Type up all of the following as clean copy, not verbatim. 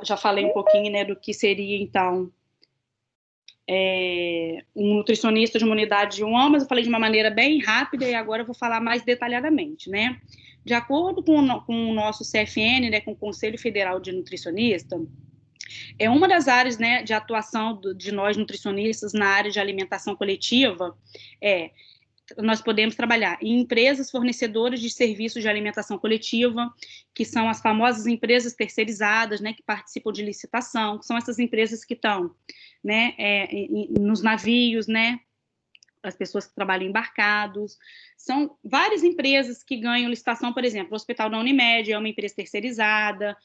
já falei um pouquinho, né, do que seria, então, um nutricionista de uma unidade de uma, mas eu falei de uma maneira bem rápida e agora eu vou falar mais detalhadamente, né? De acordo com o nosso CFN, né, com o Conselho Federal de Nutricionista, é uma das áreas, né, de atuação de nós nutricionistas na área de alimentação coletiva, nós podemos trabalhar em empresas fornecedoras de serviços de alimentação coletiva, que são as famosas empresas terceirizadas, né, que participam de licitação, que são essas empresas que estão, né, nos navios, né, as pessoas que trabalham embarcados. São várias empresas que ganham licitação, por exemplo, o Hospital da Unimed é uma empresa terceirizada,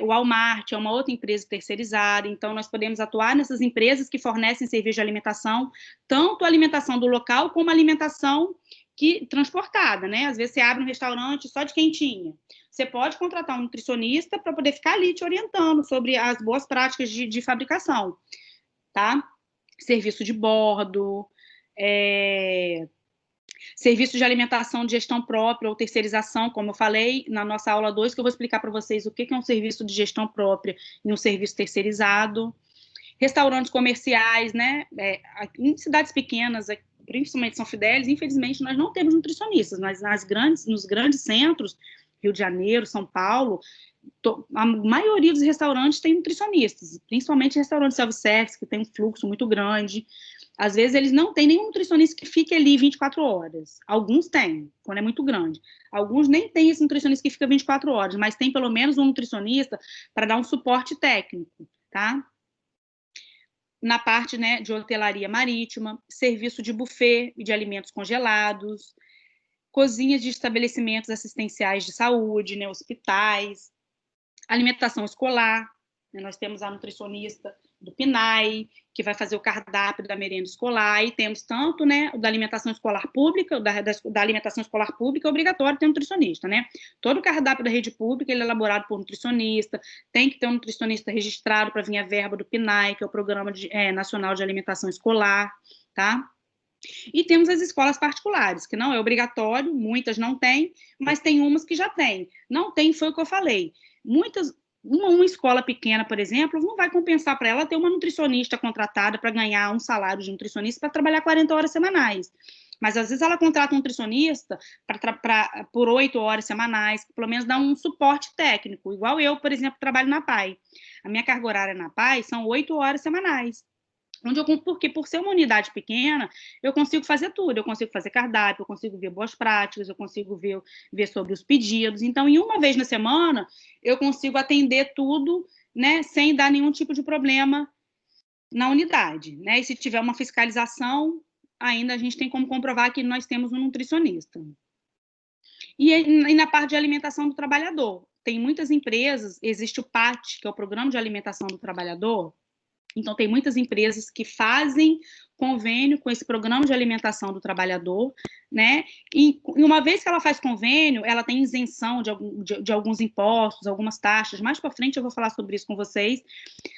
o Walmart é uma outra empresa terceirizada, então nós podemos atuar nessas empresas que fornecem serviço de alimentação, tanto a alimentação do local como a alimentação transportada, né? Às vezes você abre um restaurante só de quentinha. Você pode contratar um nutricionista para poder ficar ali te orientando sobre as boas práticas de fabricação, tá? Serviço de bordo, serviço de alimentação de gestão própria ou terceirização, como eu falei na nossa aula 2, que eu vou explicar para vocês o que é um serviço de gestão própria e um serviço terceirizado. Restaurantes comerciais, né? Em cidades pequenas, principalmente São Fidélis, infelizmente nós não temos nutricionistas, mas nos grandes centros, Rio de Janeiro, São Paulo, a maioria dos restaurantes tem nutricionistas, principalmente restaurantes self-service, que tem um fluxo muito grande. Às vezes, eles não têm nenhum nutricionista que fique ali 24 horas. Alguns têm, quando é muito grande. Alguns nem têm esse nutricionista que fica 24 horas, mas tem pelo menos um nutricionista para dar um suporte técnico, tá? Na parte, né, de hotelaria marítima, serviço de buffet e de alimentos congelados, cozinhas de estabelecimentos assistenciais de saúde, né, hospitais, alimentação escolar, né, nós temos a nutricionista do PNAE, que vai fazer o cardápio da merenda escolar, e temos tanto, né, o da alimentação escolar pública, da alimentação escolar pública é obrigatório ter um nutricionista, né? Todo o cardápio da rede pública, ele é elaborado por nutricionista, tem que ter um nutricionista registrado para vir a verba do PNAE, que é o Programa Nacional de Alimentação Escolar, tá? E temos as escolas particulares, que não é obrigatório, muitas não têm, mas tem umas que já têm. Não tem, foi o que eu falei. Uma escola pequena, por exemplo, não vai compensar para ela ter uma nutricionista contratada para ganhar um salário de nutricionista para trabalhar 40 horas semanais. Mas, às vezes, ela contrata um nutricionista por 8 horas semanais, que pelo menos dá um suporte técnico. Igual eu, por exemplo, trabalho na PAI. A minha carga horária na PAI são 8 horas semanais. Porque por ser uma unidade pequena, eu consigo fazer tudo, eu consigo fazer cardápio, eu consigo ver boas práticas, eu consigo ver sobre os pedidos. Então, em uma vez na semana, eu consigo atender tudo, né, sem dar nenhum tipo de problema na unidade, né? E se tiver uma fiscalização, ainda a gente tem como comprovar que nós temos um nutricionista. E na parte de alimentação do trabalhador, tem muitas empresas, existe o PAT, que é o Programa de Alimentação do Trabalhador. Então, tem muitas empresas que fazem convênio com esse programa de alimentação do trabalhador, né? E uma vez que ela faz convênio, ela tem isenção de alguns impostos, algumas taxas. Mais para frente eu vou falar sobre isso com vocês.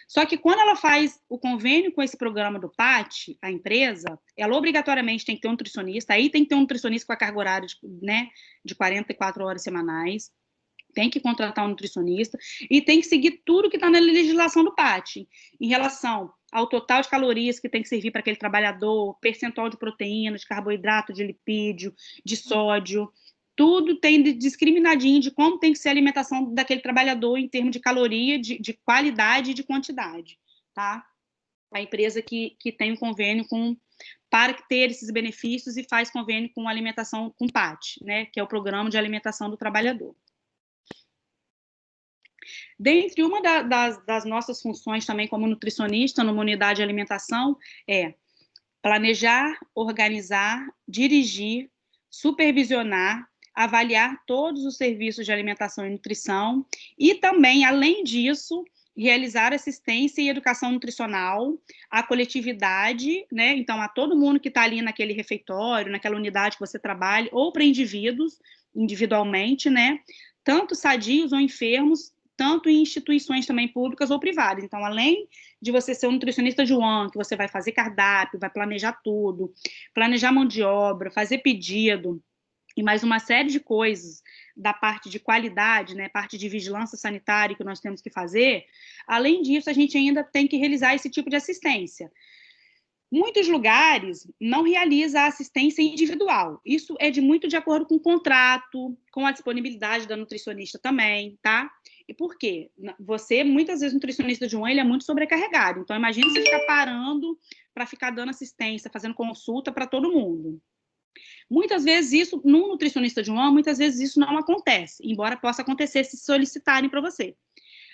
Só que quando ela faz o convênio com esse programa do PAT, a empresa, ela obrigatoriamente tem que ter um nutricionista, aí tem que ter um nutricionista com a carga horária de 44 horas semanais, tem que contratar um nutricionista e tem que seguir tudo que está na legislação do PAT, em relação ao total de calorias que tem que servir para aquele trabalhador, percentual de proteína, de carboidrato, de lipídio, de sódio, tudo tem discriminadinho de como tem que ser a alimentação daquele trabalhador em termos de caloria, de qualidade e de quantidade, tá? A empresa que tem um convênio para ter esses benefícios e faz convênio com alimentação com PAT, né, que é o Programa de Alimentação do Trabalhador. Dentre uma das nossas funções também como nutricionista numa unidade de alimentação é planejar, organizar, dirigir, supervisionar, avaliar todos os serviços de alimentação e nutrição e também, além disso, realizar assistência e educação nutricional à coletividade, né? Então, a todo mundo que está ali naquele refeitório, naquela unidade que você trabalha, ou para indivíduos, individualmente, né? Tanto sadios ou enfermos, tanto em instituições também públicas ou privadas. Então, além de você ser um nutricionista de UAN, que você vai fazer cardápio, vai planejar tudo, planejar mão de obra, fazer pedido, e mais uma série de coisas da parte de qualidade, né, parte de vigilância sanitária que nós temos que fazer, além disso, a gente ainda tem que realizar esse tipo de assistência. Muitos lugares não realizam a assistência individual. Isso é muito de acordo com o contrato, com a disponibilidade da nutricionista também, tá? E por quê? Você, muitas vezes, nutricionista de ele é muito sobrecarregado. Então, imagina você ficar parando para ficar dando assistência, fazendo consulta para todo mundo. Muitas vezes isso, num nutricionista de muitas vezes isso não acontece, embora possa acontecer se solicitarem para você.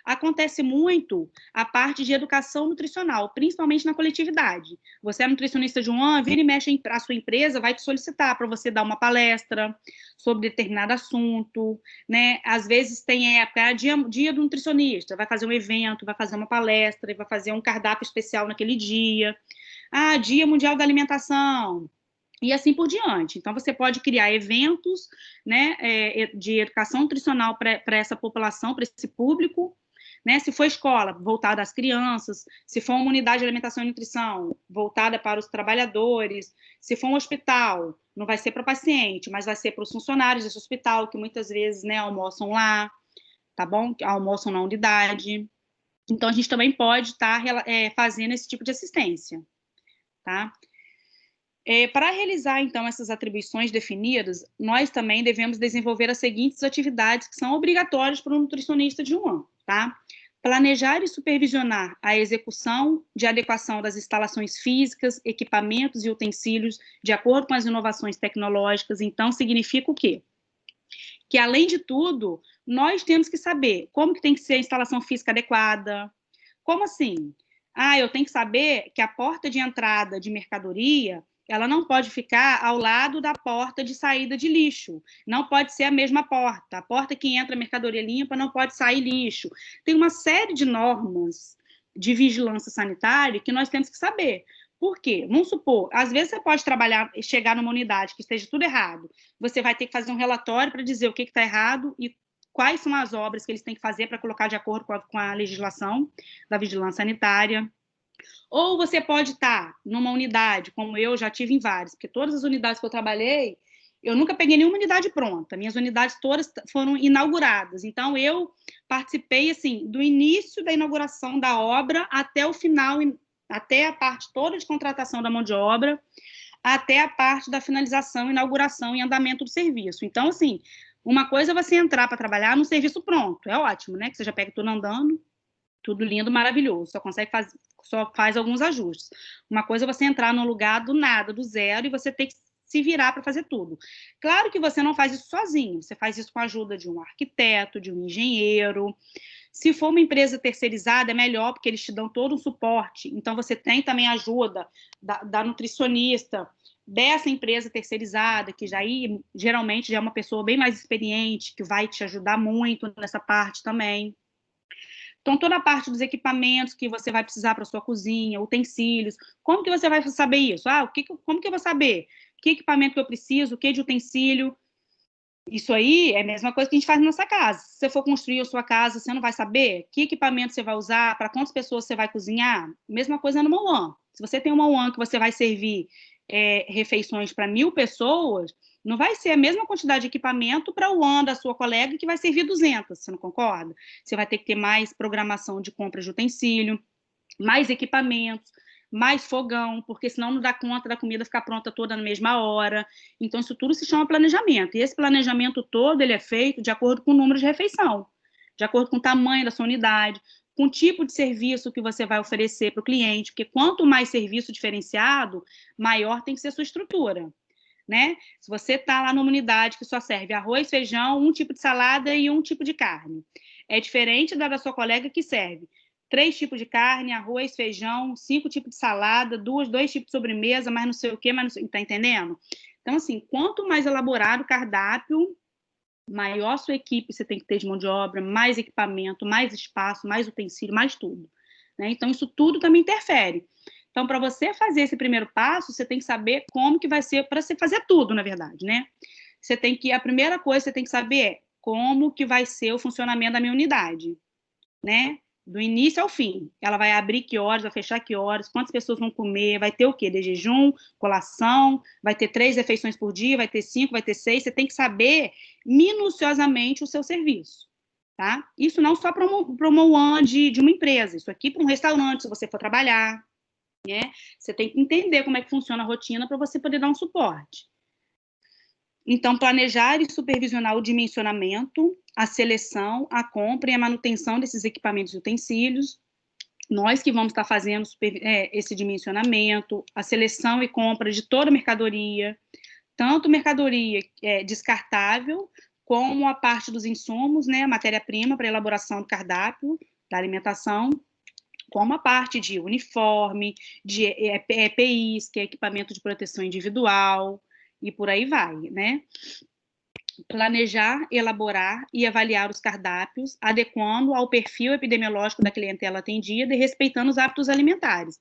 Acontece muito a parte de educação nutricional, principalmente na coletividade. Você é nutricionista de vira e mexe, a sua empresa vai te solicitar para você dar uma palestra sobre determinado assunto, né? Às vezes tem época, dia do nutricionista, vai fazer um evento, vai fazer uma palestra, vai fazer um cardápio especial naquele dia. Dia mundial da alimentação, e assim por diante. Então, você pode criar eventos, né, de educação nutricional para essa população, para esse público, né? Se for escola, voltada às crianças, se for uma unidade de alimentação e nutrição, voltada para os trabalhadores, se for um hospital, não vai ser para paciente, mas vai ser para os funcionários desse hospital, que muitas vezes, né, almoçam lá, tá bom? Almoçam na unidade. Então, a gente também pode estar fazendo esse tipo de assistência, tá? Para realizar, então, essas atribuições definidas, nós também devemos desenvolver as seguintes atividades que são obrigatórias para o nutricionista de ano, tá? Planejar e supervisionar a execução de adequação das instalações físicas, equipamentos e utensílios de acordo com as inovações tecnológicas. Então, significa o quê? Que, além de tudo, nós temos que saber como que tem que ser a instalação física adequada. Como assim? Eu tenho que saber que a porta de entrada de mercadoria ela não pode ficar ao lado da porta de saída de lixo. Não pode ser a mesma porta. A porta que entra mercadoria limpa não pode sair lixo. Tem uma série de normas de vigilância sanitária que nós temos que saber. Por quê? Vamos supor, às vezes você pode trabalhar, chegar numa unidade que esteja tudo errado. Você vai ter que fazer um relatório para dizer o que está errado e quais são as obras que eles têm que fazer para colocar de acordo com a legislação da vigilância sanitária. Ou você pode estar numa unidade, como eu já tive em várias, porque todas as unidades que eu trabalhei, eu nunca peguei nenhuma unidade pronta, minhas unidades todas foram inauguradas, então eu participei, assim, do início da inauguração da obra até o final, até a parte toda de contratação da mão de obra, até a parte da finalização, inauguração e andamento do serviço. Então, assim, uma coisa é você entrar para trabalhar no serviço pronto, é ótimo, né, que você já pega tudo andando, tudo lindo, maravilhoso, só faz alguns ajustes. Uma coisa é você entrar num lugar do nada, do zero, e você ter que se virar para fazer tudo. Claro que você não faz isso sozinho, você faz isso com a ajuda de um arquiteto, de um engenheiro. Se for uma empresa terceirizada, é melhor, porque eles te dão todo um suporte. Então, você tem também a ajuda da nutricionista dessa empresa terceirizada, que geralmente já é uma pessoa bem mais experiente, que vai te ajudar muito nessa parte também. Então, toda a parte dos equipamentos que você vai precisar para sua cozinha, utensílios, como que você vai saber isso? Como que eu vou saber? Que equipamento que eu preciso, o que de utensílio? Isso aí é a mesma coisa que a gente faz na nossa casa. Se você for construir a sua casa, você não vai saber que equipamento você vai usar, para quantas pessoas você vai cozinhar? Mesma coisa no Mauan. Se você tem uma Mauan que você vai servir refeições para 1.000 pessoas, não vai ser a mesma quantidade de equipamento para o ano da sua colega que vai servir 200, você não concorda? Você vai ter que ter mais programação de compra de utensílio, mais equipamentos, mais fogão, porque senão não dá conta da comida ficar pronta toda na mesma hora. Então, isso tudo se chama planejamento. E esse planejamento todo, ele é feito de acordo com o número de refeição, de acordo com o tamanho da sua unidade, com o tipo de serviço que você vai oferecer para o cliente, porque quanto mais serviço diferenciado, maior tem que ser a sua estrutura. Né? Se você está lá numa unidade que só serve arroz, feijão, um tipo de salada e um tipo de carne, é diferente da sua colega que serve 3 tipos de carne, arroz, feijão, 5 tipos de salada, 2 tipos de sobremesa, mais não sei o quê, tá entendendo? Então, assim, quanto mais elaborado o cardápio, maior sua equipe você tem que ter de mão de obra, mais equipamento, mais espaço, mais utensílio, mais tudo. Né? Então, isso tudo também interfere. Então, para você fazer esse primeiro passo, você tem que saber como que vai ser, para você fazer tudo, na verdade, né? A primeira coisa que você tem que saber é como que vai ser o funcionamento da minha unidade, né? do início ao fim. Ela vai abrir que horas, vai fechar que horas, quantas pessoas vão comer, vai ter o quê? De jejum, colação, vai ter 3 refeições por dia, vai ter 5, vai ter 6. Você tem que saber minuciosamente o seu serviço, tá? Isso não só para uma one de uma empresa, isso aqui para um restaurante, se você for trabalhar, né? Você tem que entender como é que funciona a rotina para você poder dar um suporte. Então, planejar e supervisionar o dimensionamento, a seleção, a compra e a manutenção desses equipamentos e utensílios. Nós que vamos estar fazendo esse dimensionamento, a seleção e compra de toda a mercadoria, tanto mercadoria descartável, como a parte dos insumos, né, a matéria-prima para elaboração do cardápio, da alimentação, como a parte de uniforme, de EPIs, que é equipamento de proteção individual, e por aí vai, né? Planejar, elaborar e avaliar os cardápios, adequando ao perfil epidemiológico da clientela atendida e respeitando os hábitos alimentares.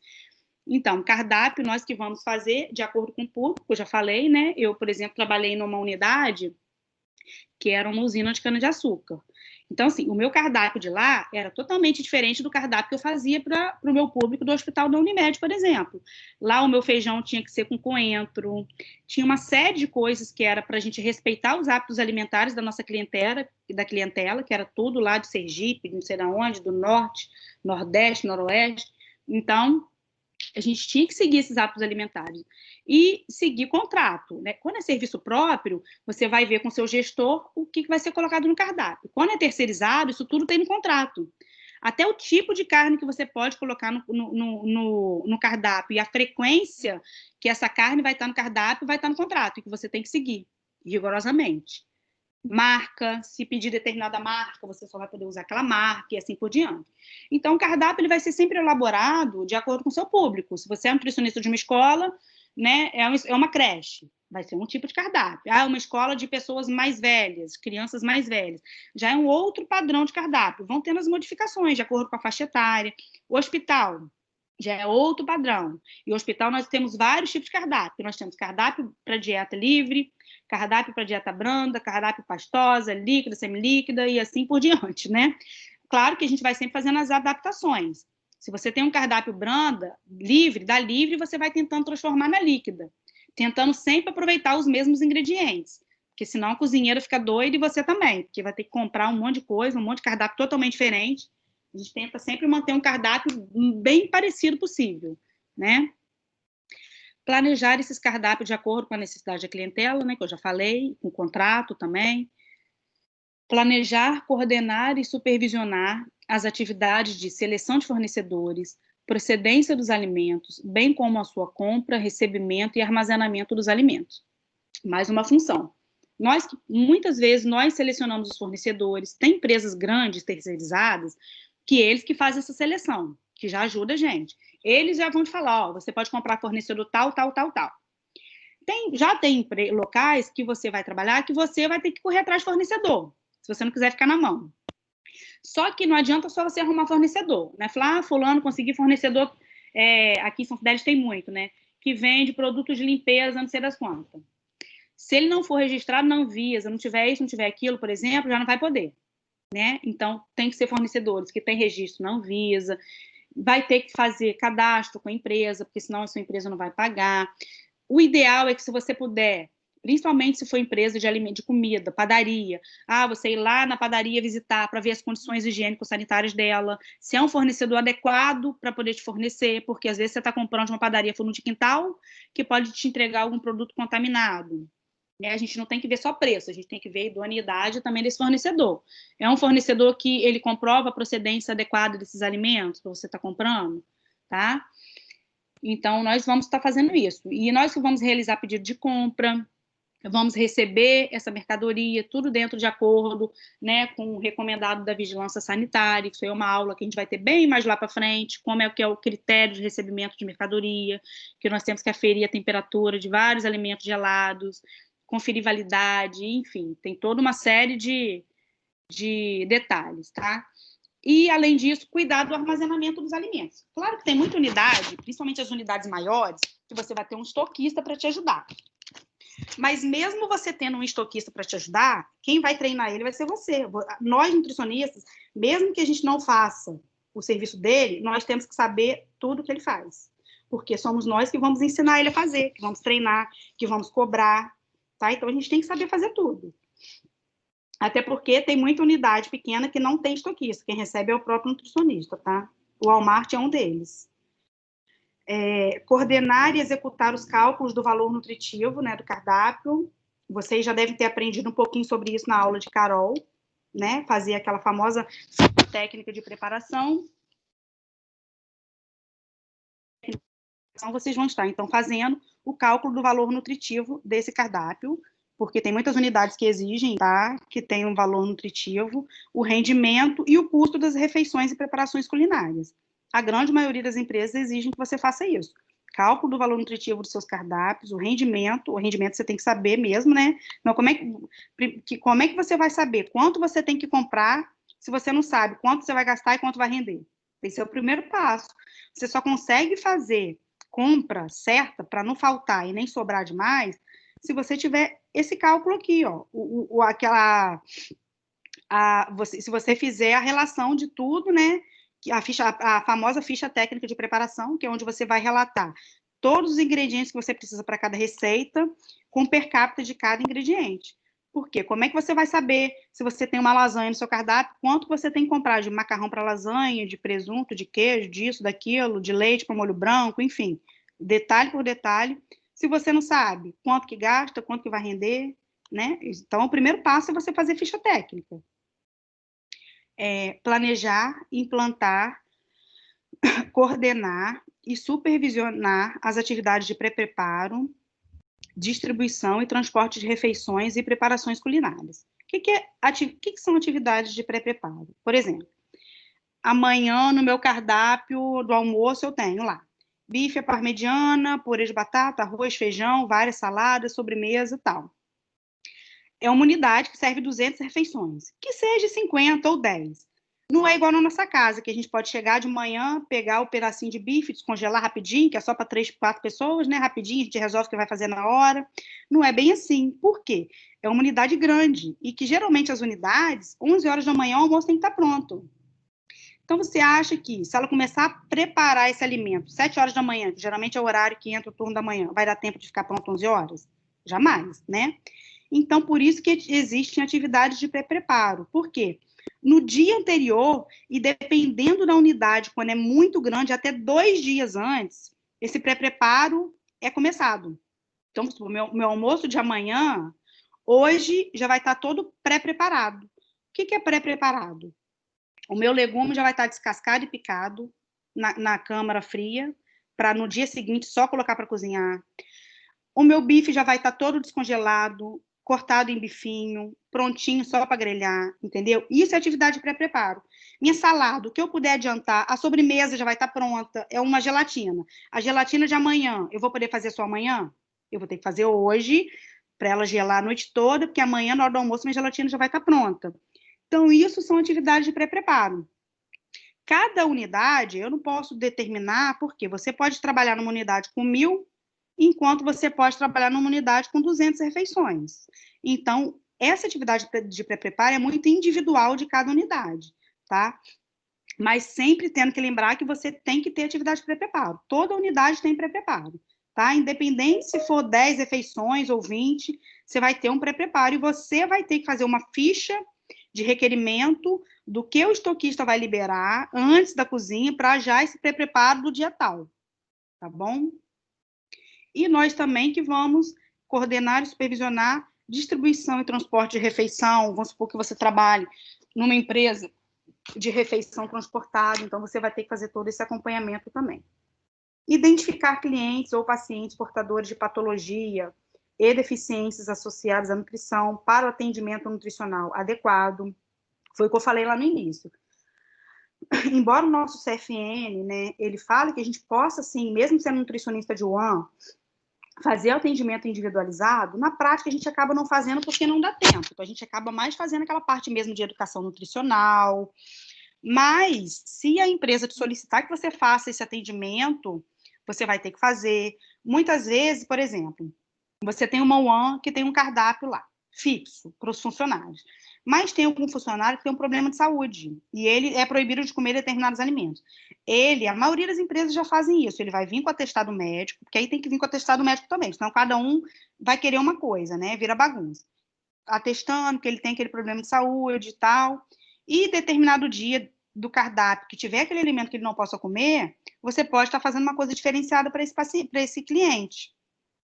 Então, cardápio, nós que vamos fazer de acordo com o público, eu já falei, né? Eu, por exemplo, trabalhei numa unidade que era uma usina de cana-de-açúcar. Então, assim, o meu cardápio de lá era totalmente diferente do cardápio que eu fazia para o meu público do hospital da Unimed, por exemplo. Lá o meu feijão tinha que ser com coentro, tinha uma série de coisas que era para a gente respeitar os hábitos alimentares da nossa clientela, que era tudo lá de Sergipe, não sei de onde, do norte, nordeste, noroeste. Então, a gente tinha que seguir esses hábitos alimentares e seguir contrato, né? Quando é serviço próprio, você vai ver com o seu gestor o que vai ser colocado no cardápio. Quando é terceirizado, isso tudo tem no contrato. Até o tipo de carne que você pode colocar no cardápio e a frequência que essa carne vai estar no cardápio vai estar no contrato, e que você tem que seguir rigorosamente. Marca, se pedir determinada marca, você só vai poder usar aquela marca e assim por diante. Então, o cardápio ele vai ser sempre elaborado de acordo com o seu público. Se você é nutricionista de uma escola, né, é uma creche, vai ser um tipo de cardápio. Ah, uma escola de pessoas mais velhas, crianças mais velhas, já é um outro padrão de cardápio. Vão tendo as modificações de acordo com a faixa etária. O hospital já é outro padrão. E o hospital nós temos vários tipos de cardápio. Nós temos cardápio para dieta livre, cardápio para dieta branda, cardápio pastosa, líquida, semilíquida e assim por diante, né? Claro que a gente vai sempre fazendo as adaptações. Se você tem um cardápio branda, livre, da livre, você vai tentando transformar na líquida, tentando sempre aproveitar os mesmos ingredientes, porque senão a cozinheira fica doida e você também, porque vai ter que comprar um monte de coisa, um monte de cardápio totalmente diferente. A gente tenta sempre manter um cardápio bem parecido possível, né? Planejar esses cardápios de acordo com a necessidade da clientela, né, que eu já falei, com contrato também. Planejar, coordenar e supervisionar as atividades de seleção de fornecedores, procedência dos alimentos, bem como a sua compra, recebimento e armazenamento dos alimentos. Mais uma função. Muitas vezes, nós selecionamos os fornecedores, tem empresas grandes, terceirizadas, que eles que fazem essa seleção, que já ajuda a gente. Eles já vão te falar, ó, você pode comprar fornecedor tal, tal, tal, tal. Já tem locais que você vai trabalhar que você vai ter que correr atrás de fornecedor, se você não quiser ficar na mão. Só que não adianta só você arrumar fornecedor, né? Falar, fulano, consegui fornecedor, aqui em São Fidélis tem muito, né? Que vende produtos de limpeza, não sei das quantas. Se ele não for registrado na Anvisa, não tiver isso, não tiver aquilo, por exemplo, já não vai poder, né? Então, tem que ser fornecedores que têm registro na Anvisa, vai ter que fazer cadastro com a empresa, porque senão a sua empresa não vai pagar. O ideal é que, se você puder, principalmente se for empresa de alimento, de comida, padaria, você ir lá na padaria visitar para ver as condições higiênico-sanitárias dela, se é um fornecedor adequado para poder te fornecer, porque às vezes você está comprando de uma padaria fundo de quintal, que pode te entregar algum produto contaminado. A gente não tem que ver só preço, a gente tem que ver a idoneidade também desse fornecedor. É um fornecedor que ele comprova a procedência adequada desses alimentos que você está comprando, tá? Então, nós vamos estar fazendo isso. E nós que vamos realizar pedido de compra, vamos receber essa mercadoria, tudo dentro de acordo, né, com o recomendado da vigilância sanitária. Isso é uma aula que a gente vai ter bem mais lá para frente, como é o critério de recebimento de mercadoria, que nós temos que aferir a temperatura de vários alimentos gelados, conferir validade, enfim, tem toda uma série de detalhes, tá? E, além disso, cuidar do armazenamento dos alimentos. Claro que tem muita unidade, principalmente as unidades maiores, que você vai ter um estoquista para te ajudar. Mas mesmo você tendo um estoquista para te ajudar, quem vai treinar ele vai ser você. Nós, nutricionistas, mesmo que a gente não faça o serviço dele, nós temos que saber tudo que ele faz. Porque somos nós que vamos ensinar ele a fazer, que vamos treinar, que vamos cobrar, tá? Então, a gente tem que saber fazer tudo. Até porque tem muita unidade pequena que não tem estoquista. Quem recebe é o próprio nutricionista, tá? O Walmart é um deles. Coordenar e executar os cálculos do valor nutritivo, né, do cardápio. Vocês já devem ter aprendido um pouquinho sobre isso na aula de Carol, né? Fazer aquela famosa técnica de preparação. Então, vocês vão estar, então, fazendo o cálculo do valor nutritivo desse cardápio, porque tem muitas unidades que exigem, tá? Que tem um valor nutritivo, o rendimento e o custo das refeições e preparações culinárias. A grande maioria das empresas exigem que você faça isso. Cálculo do valor nutritivo dos seus cardápios, o rendimento você tem que saber mesmo, né? Então, como é que você vai saber quanto você tem que comprar se você não sabe quanto você vai gastar e quanto vai render? Esse é o primeiro passo. Você só consegue fazer compra certa para não faltar e nem sobrar demais se você tiver esse cálculo aqui, ó, se você fizer a relação de tudo, né? A famosa ficha técnica de preparação, que é onde você vai relatar todos os ingredientes que você precisa para cada receita, com per capita de cada ingrediente. Por quê? Como é que você vai saber se você tem uma lasanha no seu cardápio, quanto você tem que comprar de macarrão para lasanha, de presunto, de queijo, disso, daquilo, de leite para molho branco, enfim, detalhe por detalhe. Se você não sabe quanto que gasta, quanto que vai render, né? Então, o primeiro passo é você fazer ficha técnica. Planejar, implantar, coordenar e supervisionar as atividades de pré-preparo, distribuição e transporte de refeições e preparações culinárias. O que são atividades de pré-preparo? Por exemplo, amanhã no meu cardápio do almoço eu tenho lá bife à parmegiana, purê de batata, arroz, feijão, várias saladas, sobremesa e tal. É uma unidade que serve 200 refeições, que seja 50 ou 10. Não é igual na nossa casa, que a gente pode chegar de manhã, pegar o pedacinho de bife, descongelar rapidinho, que é só para 3, 4 pessoas, né? Rapidinho, a gente resolve o que vai fazer na hora. Não é bem assim. Por quê? É uma unidade grande, e que geralmente as unidades, 11 horas da manhã, o almoço tem que estar pronto. Então, você acha que, se ela começar a preparar esse alimento 7 horas da manhã, que geralmente é o horário que entra o turno da manhã, vai dar tempo de ficar pronto 11 horas? Jamais, né? Então, por isso que existem atividades de pré-preparo. Por quê? No dia anterior, e dependendo da unidade, quando é muito grande, até 2 dias antes, esse pré-preparo é começado. Então, o meu almoço de amanhã, hoje, já vai estar todo pré-preparado. O que é pré-preparado? O meu legume já vai estar descascado e picado na câmara fria, para no dia seguinte só colocar para cozinhar. O meu bife já vai estar todo descongelado, cortado em bifinho, prontinho só para grelhar, entendeu? Isso é atividade de pré-preparo. Minha salada, o que eu puder adiantar, a sobremesa já vai estar pronta, é uma gelatina. A gelatina de amanhã, eu vou poder fazer só amanhã? Eu vou ter que fazer hoje, para ela gelar a noite toda, porque amanhã, na hora do almoço, minha gelatina já vai estar pronta. Então, isso são atividades de pré-preparo. Cada unidade, eu não posso determinar, porque você pode trabalhar numa unidade com 1.000, enquanto você pode trabalhar numa unidade com 200 refeições. Então, essa atividade de pré-preparo é muito individual de cada unidade, tá? Mas sempre tendo que lembrar que você tem que ter atividade de pré-preparo. Toda unidade tem pré-preparo, tá? Independente se for 10 refeições ou 20, você vai ter um pré-preparo e você vai ter que fazer uma ficha de requerimento do que o estoquista vai liberar antes da cozinha para já esse pré-preparo do dia tal, tá bom? E nós também que vamos coordenar e supervisionar distribuição e transporte de refeição. Vamos supor que você trabalhe numa empresa de refeição transportada, então você vai ter que fazer todo esse acompanhamento também. Identificar clientes ou pacientes portadores de patologia e deficiências associadas à nutrição para o atendimento nutricional adequado. Foi o que eu falei lá no início. Embora o nosso CFN, né, ele fale que a gente possa, sim, mesmo sendo nutricionista de UAN, fazer atendimento individualizado, na prática a gente acaba não fazendo porque não dá tempo. Então, a gente acaba mais fazendo aquela parte mesmo de educação nutricional. Mas, se a empresa te solicitar que você faça esse atendimento, você vai ter que fazer. Muitas vezes, por exemplo, você tem uma UAN que tem um cardápio lá, fixo, para os funcionários. Mas tem algum funcionário que tem um problema de saúde e ele é proibido de comer determinados alimentos. A maioria das empresas já fazem isso, ele vai vir com atestado médico, porque aí tem que vir com atestado médico também, senão cada um vai querer uma coisa, né? Vira bagunça. Atestando que ele tem aquele problema de saúde e tal, e determinado dia do cardápio que tiver aquele alimento que ele não possa comer, você pode estar fazendo uma coisa diferenciada para esse paciente, para esse cliente,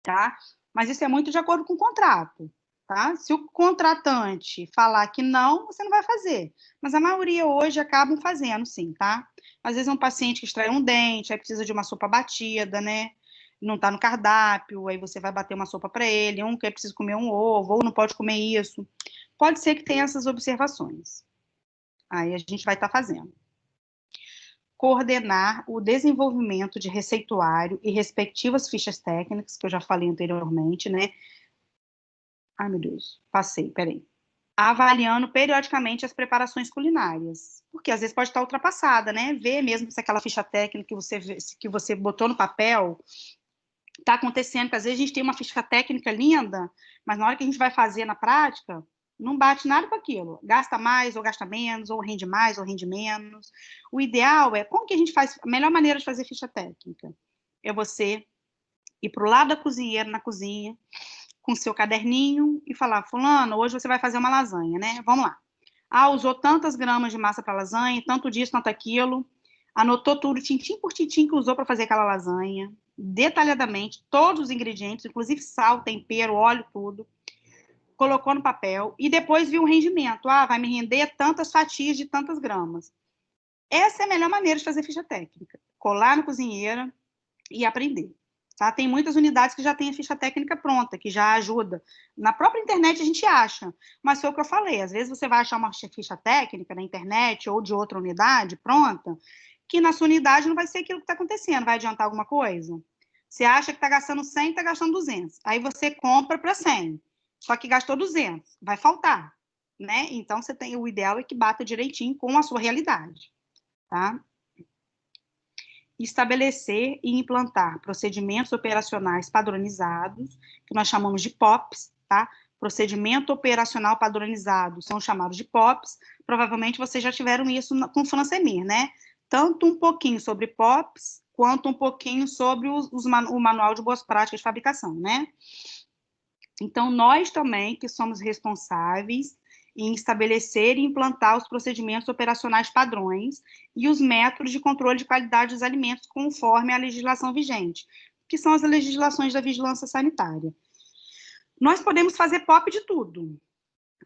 tá? Mas isso é muito de acordo com o contrato, tá? Se o contratante falar que não, você não vai fazer. Mas a maioria hoje acabam fazendo, sim, tá? Às vezes é um paciente que extrai um dente, aí precisa de uma sopa batida, né? Não está no cardápio, aí você vai bater uma sopa para ele, um que precisa comer um ovo, ou não pode comer isso. Pode ser que tenha essas observações. Aí a gente vai estar fazendo. Coordenar o desenvolvimento de receituário e respectivas fichas técnicas, que eu já falei anteriormente, né? Ai, meu Deus, passei, peraí. Avaliando periodicamente as preparações culinárias, porque às vezes pode estar ultrapassada, né? Ver mesmo se aquela ficha técnica que você botou no papel está acontecendo, porque às vezes a gente tem uma ficha técnica linda, mas na hora que a gente vai fazer na prática, não bate nada com aquilo. Gasta mais ou gasta menos, ou rende mais ou rende menos. O ideal é, como que a gente faz? A melhor maneira de fazer ficha técnica é você ir para o lado da cozinheira, na cozinha, com seu caderninho e falar, fulano, hoje você vai fazer uma lasanha, né? Vamos lá. Ah, usou tantas gramas de massa para lasanha, tanto disso, tanto aquilo. Anotou tudo, tintim por tintim que usou para fazer aquela lasanha, detalhadamente, todos os ingredientes, inclusive sal, tempero, óleo, tudo. Colocou no papel e depois viu o rendimento. Ah, vai me render tantas fatias de tantas gramas. Essa é a melhor maneira de fazer ficha técnica. Colar na cozinheira e aprender. Tá? Tem muitas unidades que já têm a ficha técnica pronta, que já ajuda. Na própria internet a gente acha, mas foi o que eu falei, às vezes você vai achar uma ficha técnica na internet ou de outra unidade pronta, que na sua unidade não vai ser aquilo que está acontecendo, vai adiantar alguma coisa? Você acha que está gastando 100, está gastando 200. Aí você compra para 100, só que gastou 200, vai faltar, né? Então você tem, o ideal é que bata direitinho com a sua realidade, tá? Estabelecer e implantar procedimentos operacionais padronizados, que nós chamamos de POPs, tá? Procedimento operacional padronizado são chamados de POPs. Provavelmente vocês já tiveram isso com o Francemir, né? Tanto um pouquinho sobre POPs, quanto um pouquinho sobre o Manual de Boas Práticas de Fabricação, né? Então, nós também, que somos responsáveis em estabelecer e implantar os procedimentos operacionais padrões e os métodos de controle de qualidade dos alimentos conforme a legislação vigente, que são as legislações da vigilância sanitária. Nós podemos fazer POP de tudo,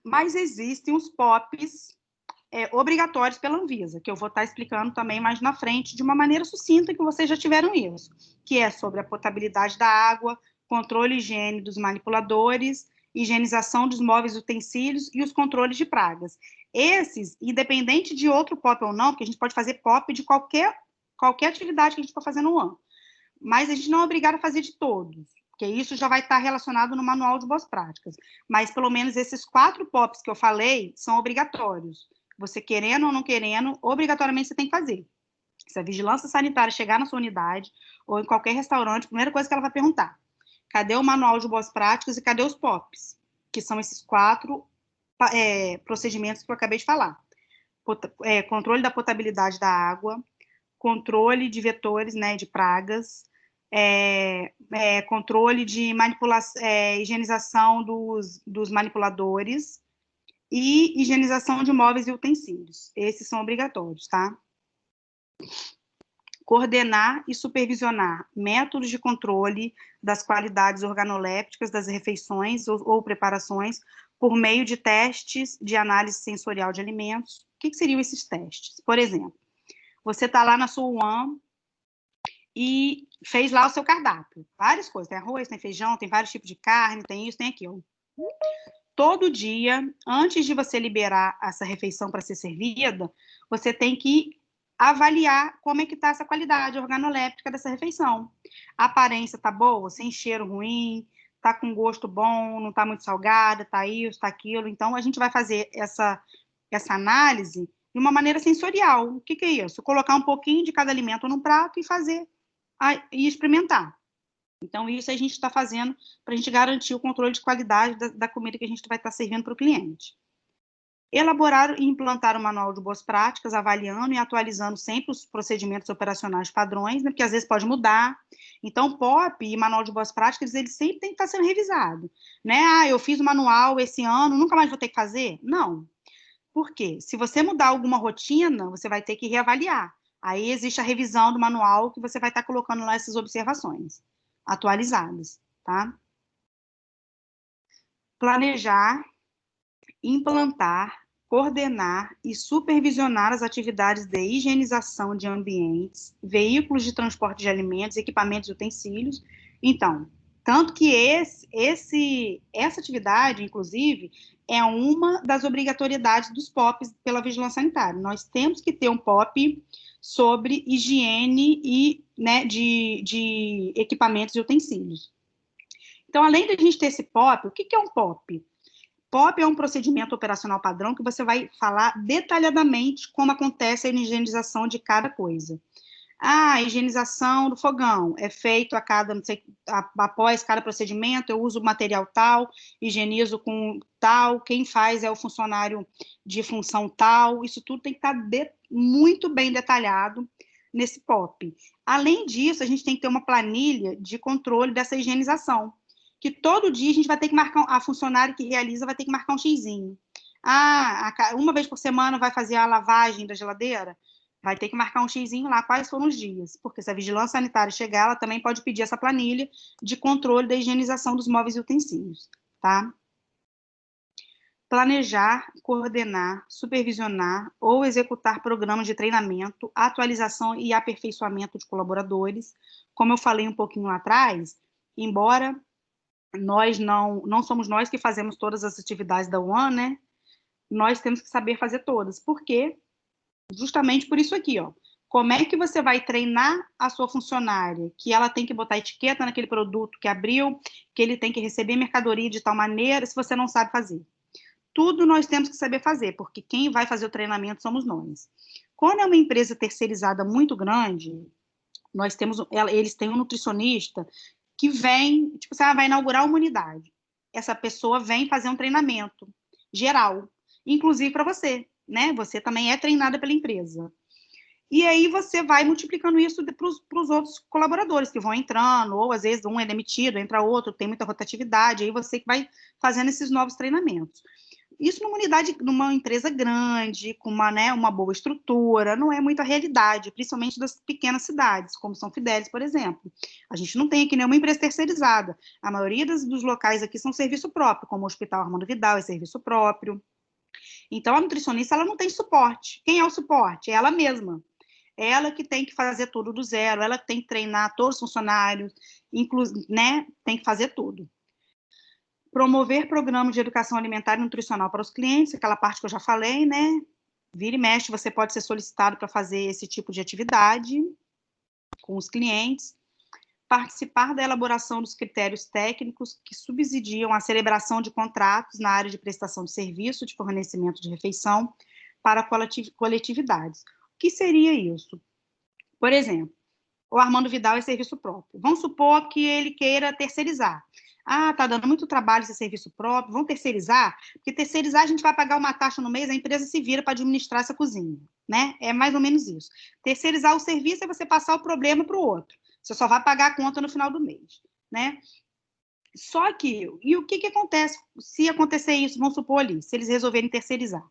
mas existem os POPs obrigatórios pela Anvisa, que eu vou estar explicando também mais na frente, de uma maneira sucinta, que vocês já tiveram isso, que é sobre a potabilidade da água, controle e higiene dos manipuladores, higienização dos móveis e utensílios e os controles de pragas. Esses, independente de outro POP ou não, porque a gente pode fazer POP de qualquer atividade que a gente for fazer no ano, mas a gente não é obrigado a fazer de todos, porque isso já vai estar relacionado no Manual de Boas Práticas. Mas, pelo menos, esses 4 POPs que eu falei são obrigatórios. Você querendo ou não querendo, obrigatoriamente você tem que fazer. Se a vigilância sanitária chegar na sua unidade ou em qualquer restaurante, a primeira coisa que ela vai perguntar: cadê o Manual de Boas Práticas e cadê os POPs? Que são esses 4 procedimentos que eu acabei de falar. Controle da potabilidade da água, controle de vetores, né, de pragas, controle de manipulação, higienização dos manipuladores e higienização de móveis e utensílios. Esses são obrigatórios, tá? Coordenar e supervisionar métodos de controle das qualidades organolépticas das refeições ou preparações por meio de testes de análise sensorial de alimentos. O que seriam esses testes? Por exemplo, você está lá na sua UAM e fez lá o seu cardápio. Várias coisas, tem arroz, tem feijão, tem vários tipos de carne, tem isso, tem aquilo. Todo dia, antes de você liberar essa refeição para ser servida, você tem que avaliar como é que está essa qualidade organoléptica dessa refeição. A aparência está boa, sem cheiro ruim, está com gosto bom, não está muito salgada, está isso, está aquilo. Então, a gente vai fazer essa análise de uma maneira sensorial. O que é isso? Colocar um pouquinho de cada alimento num prato e fazer e experimentar. Então, isso a gente está fazendo para a gente garantir o controle de qualidade da comida que a gente vai estar servindo para o cliente. Elaborar e implantar um manual de boas práticas, avaliando e atualizando sempre os procedimentos operacionais padrões, né, porque às vezes pode mudar. Então, POP e manual de boas práticas, eles sempre têm que estar sendo revisado, né? Ah, eu fiz o manual esse ano, nunca mais vou ter que fazer? Não. Por quê? Se você mudar alguma rotina, você vai ter que reavaliar. Aí existe a revisão do manual que você vai estar colocando lá essas observações atualizadas, tá? Planejar, implantar, coordenar e supervisionar as atividades de higienização de ambientes, veículos de transporte de alimentos, equipamentos e utensílios. Então, tanto que essa atividade, inclusive, é uma das obrigatoriedades dos POPs pela vigilância sanitária. Nós temos que ter um POP sobre higiene e, né, de equipamentos e utensílios. Então, além da gente ter esse POP, o que é um POP? POP é um procedimento operacional padrão que você vai falar detalhadamente como acontece a higienização de cada coisa. A higienização do fogão é feito a cada, não sei, após cada procedimento, eu uso material tal, higienizo com tal, quem faz é o funcionário de função tal, isso tudo tem que estar muito bem detalhado nesse POP. Além disso, a gente tem que ter uma planilha de controle dessa higienização, que todo dia a gente vai ter que marcar, a funcionária que realiza vai ter que marcar um xizinho. Ah, uma vez por semana vai fazer a lavagem da geladeira? Vai ter que marcar um xizinho lá, quais foram os dias, porque se a vigilância sanitária chegar, ela também pode pedir essa planilha de controle da higienização dos móveis e utensílios, tá? Planejar, coordenar, supervisionar ou executar programas de treinamento, atualização e aperfeiçoamento de colaboradores. Como eu falei um pouquinho lá atrás, embora nós não somos nós que fazemos todas as atividades da UAN, né? Nós temos que saber fazer todas. Por quê? Justamente por isso aqui, ó. Como é que você vai treinar a sua funcionária, que ela tem que botar etiqueta naquele produto que abriu, que ele tem que receber mercadoria de tal maneira, se você não sabe fazer? Tudo nós temos que saber fazer, porque quem vai fazer o treinamento somos nós. Quando é uma empresa terceirizada muito grande, eles têm um nutricionista que vem, tipo, você vai inaugurar uma unidade. Essa pessoa vem fazer um treinamento geral, inclusive para você, né? Você também é treinada pela empresa. E aí você vai multiplicando isso para os outros colaboradores que vão entrando, ou às vezes um é demitido, entra outro, tem muita rotatividade, aí você que vai fazendo esses novos treinamentos. Isso numa unidade, numa empresa grande, com uma, né, uma boa estrutura, não é muito a realidade, principalmente das pequenas cidades, como São Fidélis, por exemplo. A gente não tem aqui nenhuma empresa terceirizada. A maioria dos locais aqui são serviço próprio, como o Hospital Armando Vidal é serviço próprio. Então, a nutricionista, ela não tem suporte. Quem é o suporte? É ela mesma. Ela que tem que fazer tudo do zero, ela que tem que treinar todos os funcionários, né, tem que fazer tudo. Promover programas de educação alimentar e nutricional para os clientes, aquela parte que eu já falei, né? Vira e mexe, você pode ser solicitado para fazer esse tipo de atividade com os clientes. Participar da elaboração dos critérios técnicos que subsidiam a celebração de contratos na área de prestação de serviço, de fornecimento de refeição para coletividades. O que seria isso? Por exemplo, o Armando Vidal é serviço próprio. Vamos supor que ele queira terceirizar. Ah, tá dando muito trabalho esse serviço próprio, vamos terceirizar? Porque terceirizar a gente vai pagar uma taxa no mês, a empresa se vira para administrar essa cozinha, né? É mais ou menos isso. Terceirizar o serviço é você passar o problema para o outro. Você só vai pagar a conta no final do mês, né? Só que, e o que acontece se acontecer isso, vamos supor ali, se eles resolverem terceirizar?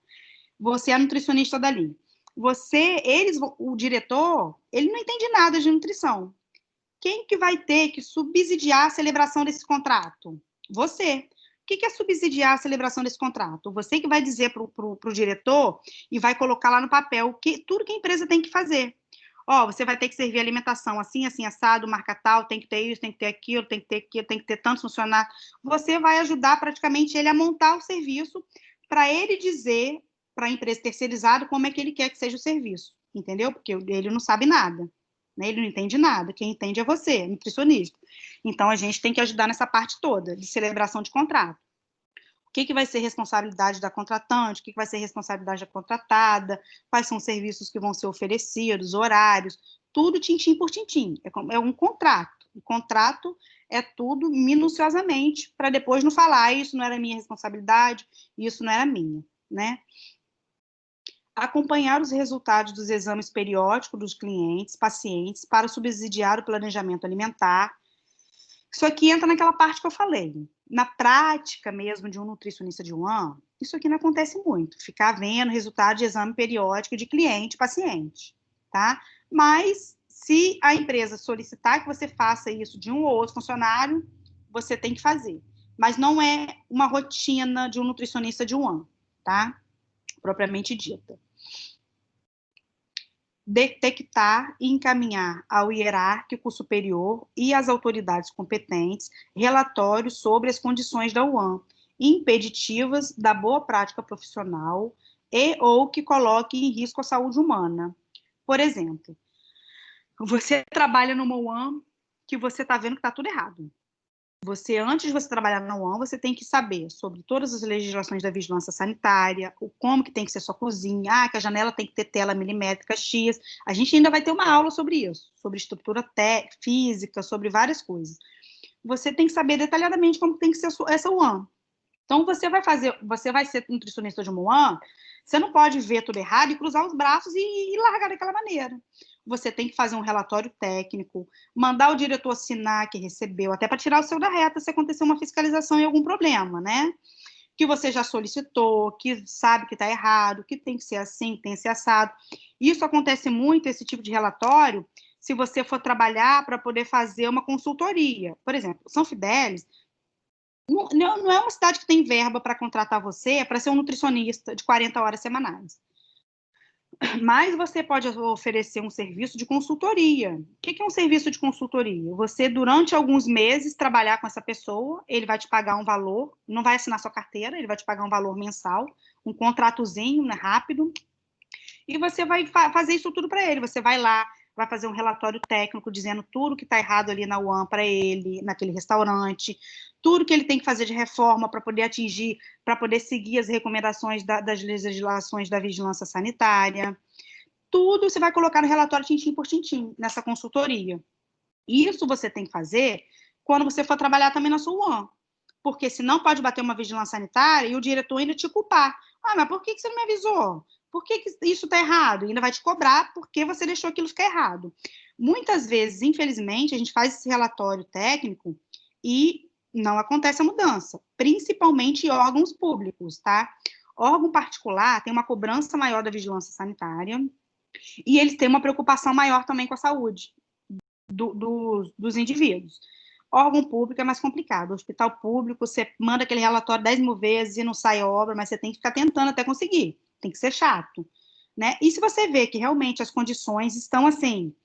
Você é nutricionista dali. O diretor, ele não entende nada de nutrição. Quem que vai ter que subsidiar a celebração desse contrato? Você. O que é subsidiar a celebração desse contrato? Você que vai dizer para o diretor e vai colocar lá no papel tudo que a empresa tem que fazer. Ó, você vai ter que servir alimentação assim, assim, assado, marca tal, tem que ter isso, tem que ter aquilo, tem que ter aquilo, tem que ter tantos funcionários. Você vai ajudar praticamente ele a montar o serviço para ele dizer para a empresa terceirizada como é que ele quer que seja o serviço, entendeu? Porque ele não sabe nada. Né? Ele não entende nada, quem entende é você, nutricionista. Então, a gente tem que ajudar nessa parte toda, de celebração de contrato. O que vai ser responsabilidade da contratante, o que vai ser responsabilidade da contratada, quais são os serviços que vão ser oferecidos, horários, tudo tintim por tintim. É um contrato. O contrato é tudo minuciosamente, para depois não falar, isso não era minha responsabilidade, isso não era minha. né? Acompanhar os resultados dos exames periódicos dos clientes, pacientes, para subsidiar o planejamento alimentar. Isso aqui entra naquela parte que eu falei. Na prática mesmo de um nutricionista de um ano, isso aqui não acontece muito, ficar vendo resultado de exame periódico de cliente, paciente, tá? Mas, se a empresa solicitar que você faça isso de um ou outro funcionário, você tem que fazer. Mas não é uma rotina de um nutricionista de um ano, tá? Propriamente dita. Detectar e encaminhar ao hierárquico superior e às autoridades competentes relatórios sobre as condições da UAM, impeditivas da boa prática profissional e ou que coloque em risco a saúde humana. Por exemplo, você trabalha numa UAM que você está vendo que está tudo errado. Você, antes de você trabalhar na UAM, você tem que saber sobre todas as legislações da vigilância sanitária, como que tem que ser sua cozinha, que a janela tem que ter tela milimétrica X. A gente ainda vai ter uma aula sobre isso, sobre estrutura física, sobre várias coisas. Você tem que saber detalhadamente como tem que ser essa UAM. Então, você vai ser nutricionista de uma UAM, você não pode ver tudo errado e cruzar os braços e largar daquela maneira. Você tem que fazer um relatório técnico, mandar o diretor assinar que recebeu, até para tirar o seu da reta se acontecer uma fiscalização e algum problema, né? Que você já solicitou, que sabe que está errado, que tem que ser assim, que tem que ser assado. Isso acontece muito, esse tipo de relatório, se você for trabalhar para poder fazer uma consultoria. Por exemplo, São Fidélis não é uma cidade que tem verba para contratar você para ser um nutricionista de 40 horas semanais. Mas você pode oferecer um serviço de consultoria. O que é um serviço de consultoria? Você, durante alguns meses, trabalhar com essa pessoa, ele vai te pagar um valor, não vai assinar sua carteira, ele vai te pagar um valor mensal, um contratozinho, né, rápido, e você vai fazer isso tudo para ele. Você vai lá, vai fazer um relatório técnico dizendo tudo que está errado ali na UAM para ele, naquele restaurante, tudo que ele tem que fazer de reforma para poder atingir, para poder seguir as recomendações das legislações da vigilância sanitária. Tudo você vai colocar no relatório tintim por tintim, nessa consultoria. Isso você tem que fazer quando você for trabalhar também na sua UAM, porque senão pode bater uma vigilância sanitária e o diretor ainda te culpar. Ah, mas por que você não me avisou? Por que isso está errado? E ainda vai te cobrar porque você deixou aquilo ficar errado. Muitas vezes, infelizmente, a gente faz esse relatório técnico e não acontece a mudança, principalmente em órgãos públicos, tá? Órgão particular tem uma cobrança maior da vigilância sanitária e eles têm uma preocupação maior também com a saúde dos indivíduos. Órgão público é mais complicado. Hospital público, você manda aquele relatório 10 mil vezes e não sai obra, mas você tem que ficar tentando até conseguir. Tem que ser chato, né? E se você vê que realmente as condições estão assim,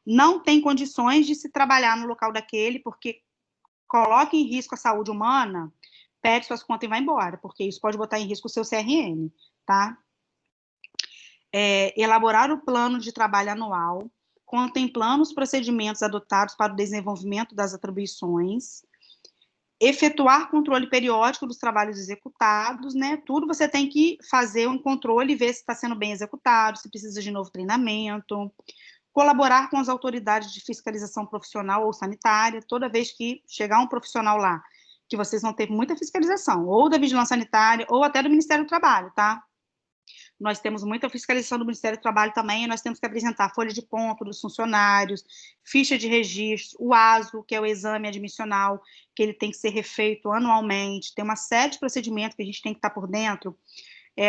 não tem condições de se trabalhar no local daquele, porque coloca em risco a saúde humana, pede suas contas e vai embora, porque isso pode botar em risco o seu CRM, tá? Elaborar o plano de trabalho anual, contemplando os procedimentos adotados para o desenvolvimento das atribuições, efetuar controle periódico dos trabalhos executados, né? Tudo você tem que fazer um controle e ver se está sendo bem executado, se precisa de novo treinamento, colaborar com as autoridades de fiscalização profissional ou sanitária, toda vez que chegar um profissional lá, que vocês vão ter muita fiscalização, ou da Vigilância Sanitária, ou até do Ministério do Trabalho, tá? Nós temos muita fiscalização do Ministério do Trabalho também, e nós temos que apresentar folha de ponto dos funcionários, ficha de registro, o ASO, que é o exame admissional, que ele tem que ser refeito anualmente, tem uma série de procedimentos que a gente tem que estar por dentro,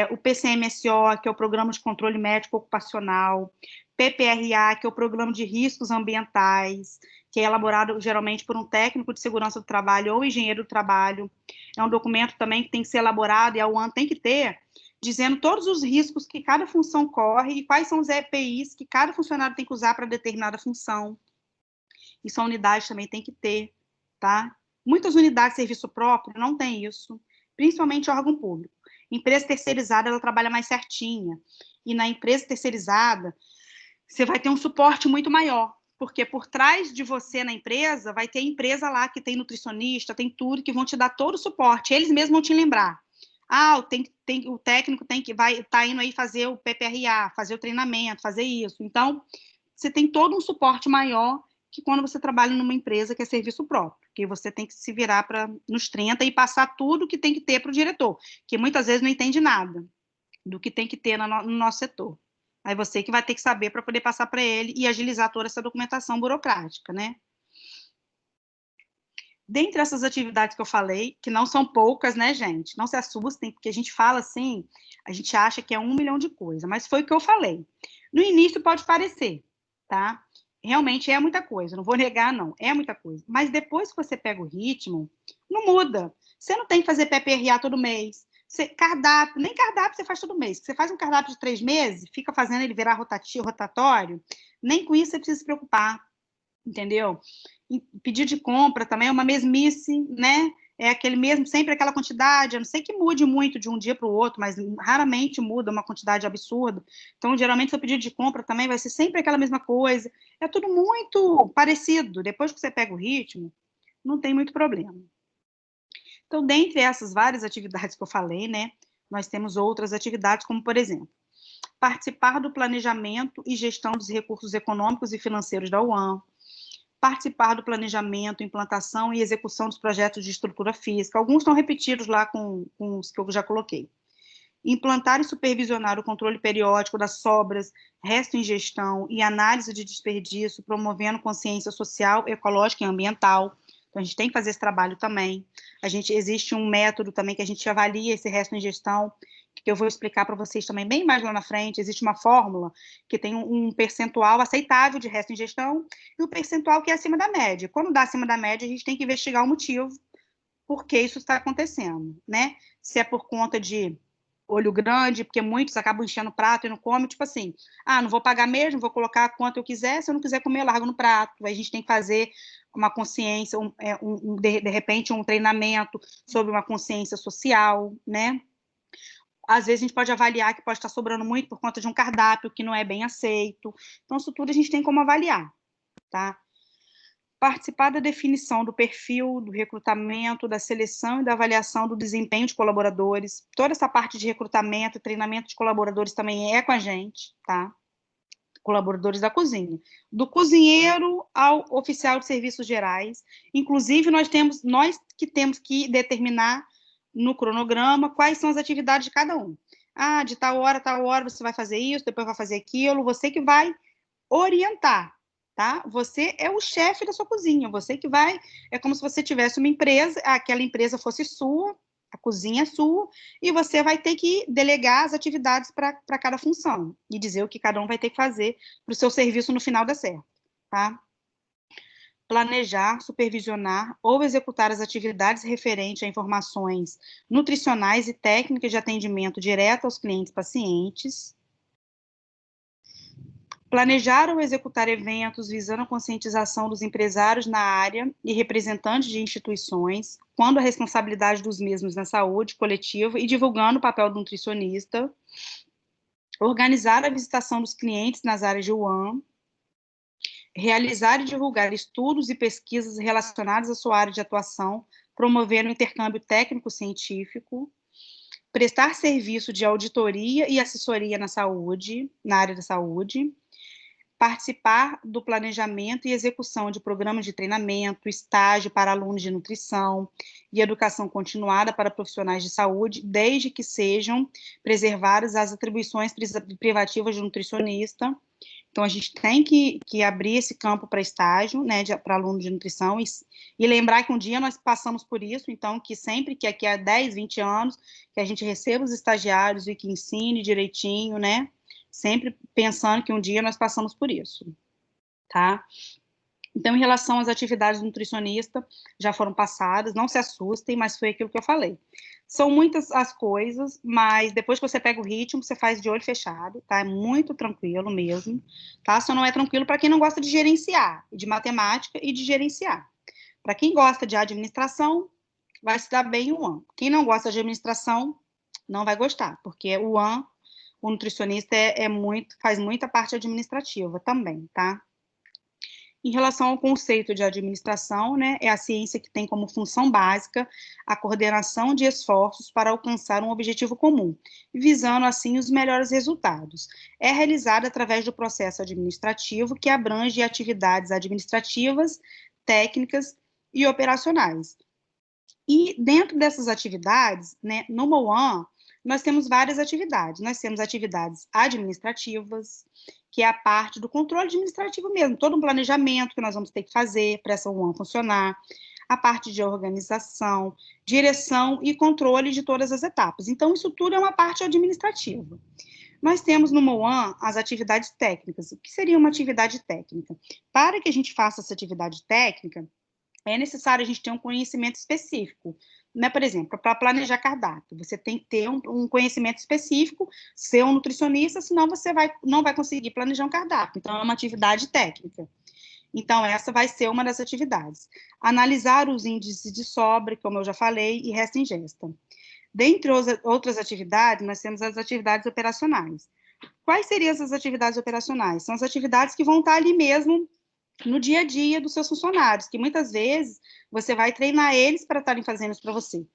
o PCMSO, que é o Programa de Controle Médico Ocupacional, PPRA, que é o Programa de Riscos Ambientais, que é elaborado geralmente por um técnico de segurança do trabalho ou engenheiro do trabalho. É um documento também que tem que ser elaborado, e a UAN tem que ter, dizendo todos os riscos que cada função corre e quais são os EPIs que cada funcionário tem que usar para determinada função. Isso a unidade também tem que ter, tá? Muitas unidades de serviço próprio não têm isso, principalmente órgão público. Empresa terceirizada, ela trabalha mais certinha. E na empresa terceirizada, você vai ter um suporte muito maior, porque por trás de você na empresa, vai ter empresa lá que tem nutricionista, tem tudo, que vão te dar todo o suporte. Eles mesmos vão te lembrar. Ah, o técnico tá indo aí fazer o PPRA, fazer o treinamento, fazer isso. Então, você tem todo um suporte maior que quando você trabalha numa empresa que é serviço próprio, que você tem que se virar nos 30 e passar tudo que tem que ter para o diretor, que muitas vezes não entende nada. do que tem que ter no nosso setor. Aí você que vai ter que saber para poder passar para ele e agilizar toda essa documentação burocrática, né? Dentre essas atividades que eu falei, que não são poucas, né, gente? Não se assustem, porque a gente fala assim, a gente acha que é 1 milhão de coisas, mas foi o que eu falei. No início pode parecer, tá? Realmente é muita coisa, não vou negar, não, é muita coisa. Mas depois que você pega o ritmo, não muda. Você não tem que fazer PPRA todo mês. Cardápio, nem cardápio você faz todo mês. Você faz um cardápio de 3 meses, fica fazendo ele virar rotatório, nem com isso você precisa se preocupar, entendeu? Pedido de compra também é uma mesmice, né? É aquele mesmo, sempre aquela quantidade, a não sei que mude muito de um dia para o outro, mas raramente muda uma quantidade absurda. Então, geralmente, seu pedido de compra também vai ser sempre aquela mesma coisa. É tudo muito parecido. Depois que você pega o ritmo, não tem muito problema. Então, dentre essas várias atividades que eu falei, né, nós temos outras atividades, como, por exemplo, participar do planejamento e gestão dos recursos econômicos e financeiros da UAM, participar do planejamento, implantação e execução dos projetos de estrutura física. Alguns estão repetidos lá com os que eu já coloquei. Implantar e supervisionar o controle periódico das sobras, resto em gestão e análise de desperdício, promovendo consciência social, ecológica e ambiental. Então, a gente tem que fazer esse trabalho também. Existe um método também que a gente avalia esse resto em gestão, que eu vou explicar para vocês também bem mais lá na frente. Existe uma fórmula que tem um percentual aceitável de resto em gestão e o percentual que é acima da média. Quando dá acima da média, a gente tem que investigar o motivo por que isso está acontecendo, né? Se é por conta de olho grande, porque muitos acabam enchendo o prato e não comem, tipo assim, não vou pagar mesmo, vou colocar quanto eu quiser, se eu não quiser comer, eu largo no prato. Aí a gente tem que fazer uma consciência, de repente, um treinamento sobre uma consciência social, né? Às vezes a gente pode avaliar que pode estar sobrando muito por conta de um cardápio que não é bem aceito. Então, isso tudo a gente tem como avaliar, tá? Participar da definição do perfil, do recrutamento, da seleção e da avaliação do desempenho de colaboradores. Toda essa parte de recrutamento e treinamento de colaboradores também é com a gente, tá? Colaboradores da cozinha. Do cozinheiro ao oficial de serviços gerais. Inclusive, nós que temos que determinar no cronograma quais são as atividades de cada um. De tal hora você vai fazer isso, depois vai fazer aquilo. Você que vai orientar, tá? Você é o chefe da sua cozinha, você que vai, é como se você tivesse uma empresa, aquela empresa fosse sua, a cozinha é sua, e você vai ter que delegar as atividades para cada função, e dizer o que cada um vai ter que fazer para o seu serviço no final dar certo, tá? Planejar, supervisionar ou executar as atividades referentes a informações nutricionais e técnicas de atendimento direto aos clientes pacientes, planejar ou executar eventos visando a conscientização dos empresários na área e representantes de instituições, quando a responsabilidade dos mesmos na saúde coletiva e divulgando o papel do nutricionista, organizar a visitação dos clientes nas áreas de UAM, realizar e divulgar estudos e pesquisas relacionados à sua área de atuação, promovendo o intercâmbio técnico-científico, prestar serviço de auditoria e assessoria na saúde, na área da saúde, participar do planejamento e execução de programas de treinamento, estágio para alunos de nutrição e educação continuada para profissionais de saúde, desde que sejam preservadas as atribuições privativas de nutricionista. Então, a gente tem que abrir esse campo para estágio, né, para aluno de nutrição, e lembrar que um dia nós passamos por isso, então, que sempre que aqui há 10, 20 anos, que a gente receba os estagiários e que ensine direitinho, né, sempre pensando que um dia nós passamos por isso, tá? Então, em relação às atividades do nutricionista, já foram passadas, não se assustem, mas foi aquilo que eu falei. São muitas as coisas, mas depois que você pega o ritmo, você faz de olho fechado, tá? É muito tranquilo mesmo, tá? Só não é tranquilo para quem não gosta de gerenciar, de matemática e de gerenciar. Para quem gosta de administração, vai se dar bem o UAM. Quem não gosta de administração, não vai gostar, porque o UAM, o nutricionista faz muita parte administrativa também, tá? Em relação ao conceito de administração, né, é a ciência que tem como função básica a coordenação de esforços para alcançar um objetivo comum, visando assim os melhores resultados. É realizada através do processo administrativo que abrange atividades administrativas, técnicas e operacionais. E dentro dessas atividades, né, no MOAN, Nós temos várias atividades. Nós temos atividades administrativas, que é a parte do controle administrativo mesmo, todo um planejamento que nós vamos ter que fazer para essa UAN funcionar, a parte de organização, direção e controle de todas as etapas. Então, isso tudo é uma parte administrativa. Nós temos no MOAN as atividades técnicas. O que seria uma atividade técnica? Para que a gente faça essa atividade técnica, é necessário a gente ter um conhecimento específico. Né? Por exemplo, para planejar cardápio, você tem que ter um conhecimento específico, ser um nutricionista, senão você não vai conseguir planejar um cardápio. Então, é uma atividade técnica. Então, essa vai ser uma das atividades. Analisar os índices de sobra, como eu já falei, e resta ingesta. Dentre outras atividades, nós temos as atividades operacionais. Quais seriam essas atividades operacionais? São as atividades que vão estar ali mesmo no dia a dia dos seus funcionários, que muitas vezes você vai treinar eles para estarem fazendo isso para você,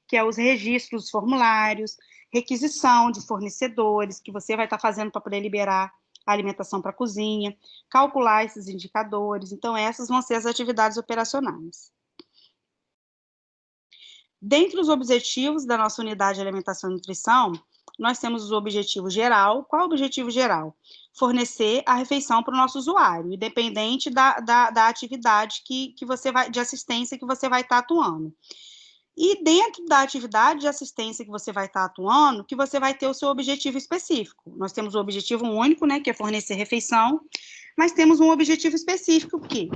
que é os registros, formulários, requisição de fornecedores, que você vai estar fazendo para poder liberar a alimentação para a cozinha, calcular esses indicadores. Então, essas vão ser as atividades operacionais. Dentre os objetivos da nossa unidade de alimentação e nutrição, nós temos o objetivo geral. Qual é o objetivo geral? Fornecer a refeição para o nosso usuário, independente da atividade de assistência que você vai estar atuando. E dentro da atividade de assistência que você vai estar atuando, que você vai ter o seu objetivo específico. Nós temos o objetivo único, né, que é fornecer refeição, mas temos um objetivo específico, que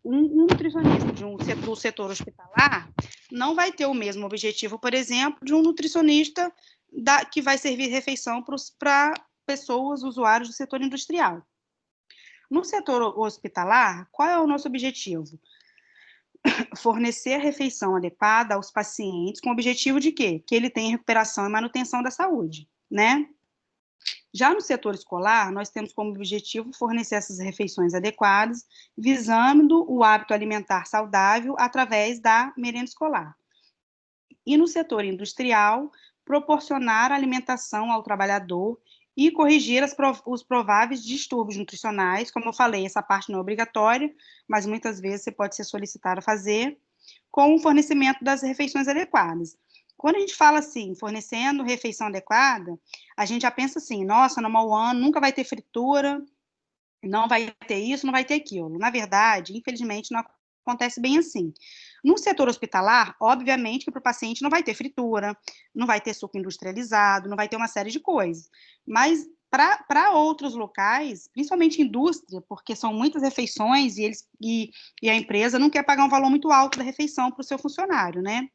um nutricionista do setor hospitalar não vai ter o mesmo objetivo, por exemplo, de um nutricionista que vai servir refeição para pessoas, usuários do setor industrial. No setor hospitalar, qual é o nosso objetivo? Fornecer a refeição adequada aos pacientes, com o objetivo de quê? Que ele tenha recuperação e manutenção da saúde, né? Já no setor escolar, nós temos como objetivo fornecer essas refeições adequadas, visando o hábito alimentar saudável através da merenda escolar. E no setor industrial, proporcionar alimentação ao trabalhador e corrigir os prováveis distúrbios nutricionais. Como eu falei, essa parte não é obrigatória, mas muitas vezes você pode ser solicitado a fazer, com o fornecimento das refeições adequadas. Quando a gente fala assim, fornecendo refeição adequada, a gente já pensa assim, nossa, no MOAN nunca vai ter fritura, não vai ter isso, não vai ter aquilo. Na verdade, infelizmente, não acontece bem assim. No setor hospitalar, obviamente que para o paciente não vai ter fritura, não vai ter suco industrializado, não vai ter uma série de coisas. Mas para outros locais, principalmente indústria, porque são muitas refeições e a empresa não quer pagar um valor muito alto da refeição para o seu funcionário, né?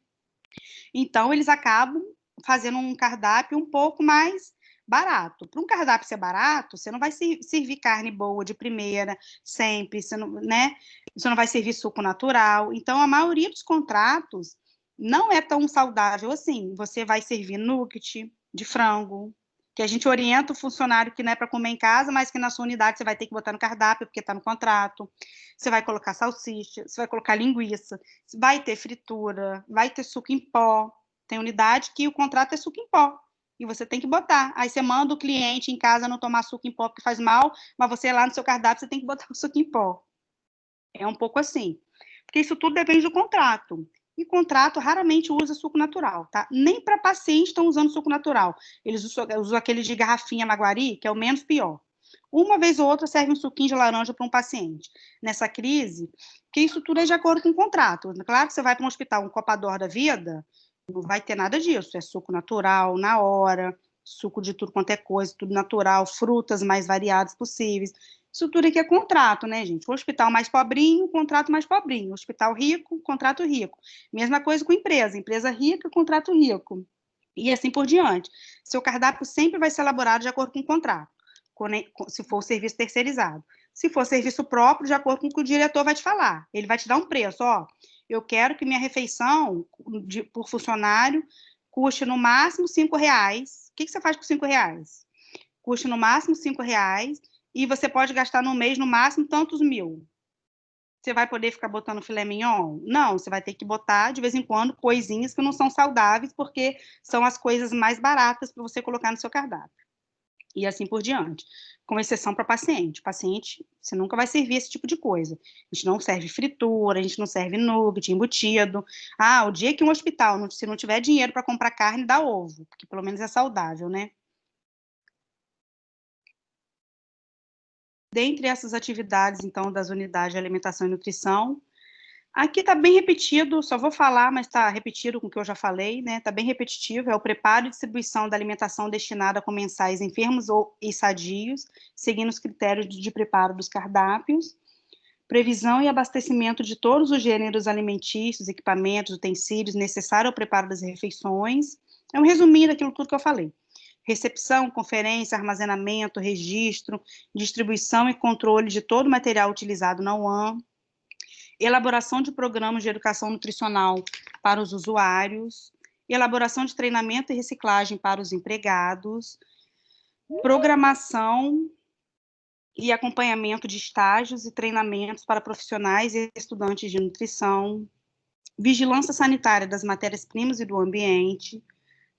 Então, eles acabam fazendo um cardápio um pouco mais barato. Para um cardápio ser barato, você não vai servir carne boa de primeira, sempre, você não vai servir suco natural. Então, a maioria dos contratos não é tão saudável assim. Você vai servir nugget de frango, que a gente orienta o funcionário que não é para comer em casa, mas que na sua unidade você vai ter que botar no cardápio, porque está no contrato. Você vai colocar salsicha, você vai colocar linguiça, vai ter fritura, vai ter suco em pó. Tem unidade que o contrato é suco em pó, e você tem que botar. Aí você manda o cliente em casa não tomar suco em pó porque faz mal, mas você lá no seu cardápio você tem que botar o suco em pó. É um pouco assim. Porque isso tudo depende do contrato. E contrato raramente usa suco natural, tá? Nem para pacientes estão usando suco natural. Eles usam aquele de garrafinha Maguari, que é o menos pior. Uma vez ou outra serve um suquinho de laranja para um paciente. Nessa crise, que isso tudo é de acordo com o contrato. Claro que você vai para um hospital, um Copador da vida, não vai ter nada disso. É suco natural, na hora, suco de tudo quanto é coisa, tudo natural, frutas mais variadas possíveis. Isso tudo aqui é contrato, né, gente? O hospital mais pobrinho, contrato mais pobrinho. O hospital rico, contrato rico. Mesma coisa com empresa. Empresa rica, contrato rico. E assim por diante. Seu cardápio sempre vai ser elaborado de acordo com o contrato, se for serviço terceirizado. Se for serviço próprio, de acordo com o que o diretor vai te falar. Ele vai te dar um preço, ó. Eu quero que minha refeição por funcionário custe no máximo R$5. O que você faz com R$5? Custe no máximo R$5 e você pode gastar no mês, no máximo, tantos mil. Você vai poder ficar botando filé mignon? Não, você vai ter que botar, de vez em quando, coisinhas que não são saudáveis, porque são as coisas mais baratas para você colocar no seu cardápio. e assim por diante, com exceção para paciente. Paciente, você nunca vai servir esse tipo de coisa. A gente não serve fritura, a gente não serve nugget, embutido. Ah, o dia que um hospital, se não tiver dinheiro para comprar carne, dá ovo, porque pelo menos é saudável, né? Dentre essas atividades, então, das unidades de alimentação e nutrição, aqui está bem repetido, só vou falar, mas está repetido com o que eu já falei, né? Está bem repetitivo, é o preparo e distribuição da alimentação destinada a comensais enfermos e sadios, seguindo os critérios de preparo dos cardápios, previsão e abastecimento de todos os gêneros alimentícios, equipamentos, utensílios necessários ao preparo das refeições. É um resuminho daquilo tudo que eu falei. Recepção, conferência, armazenamento, registro, distribuição e controle de todo o material utilizado na UAM, elaboração de programas de educação nutricional para os usuários, elaboração de treinamento e reciclagem para os empregados, programação e acompanhamento de estágios e treinamentos para profissionais e estudantes de nutrição, vigilância sanitária das matérias-primas e do ambiente,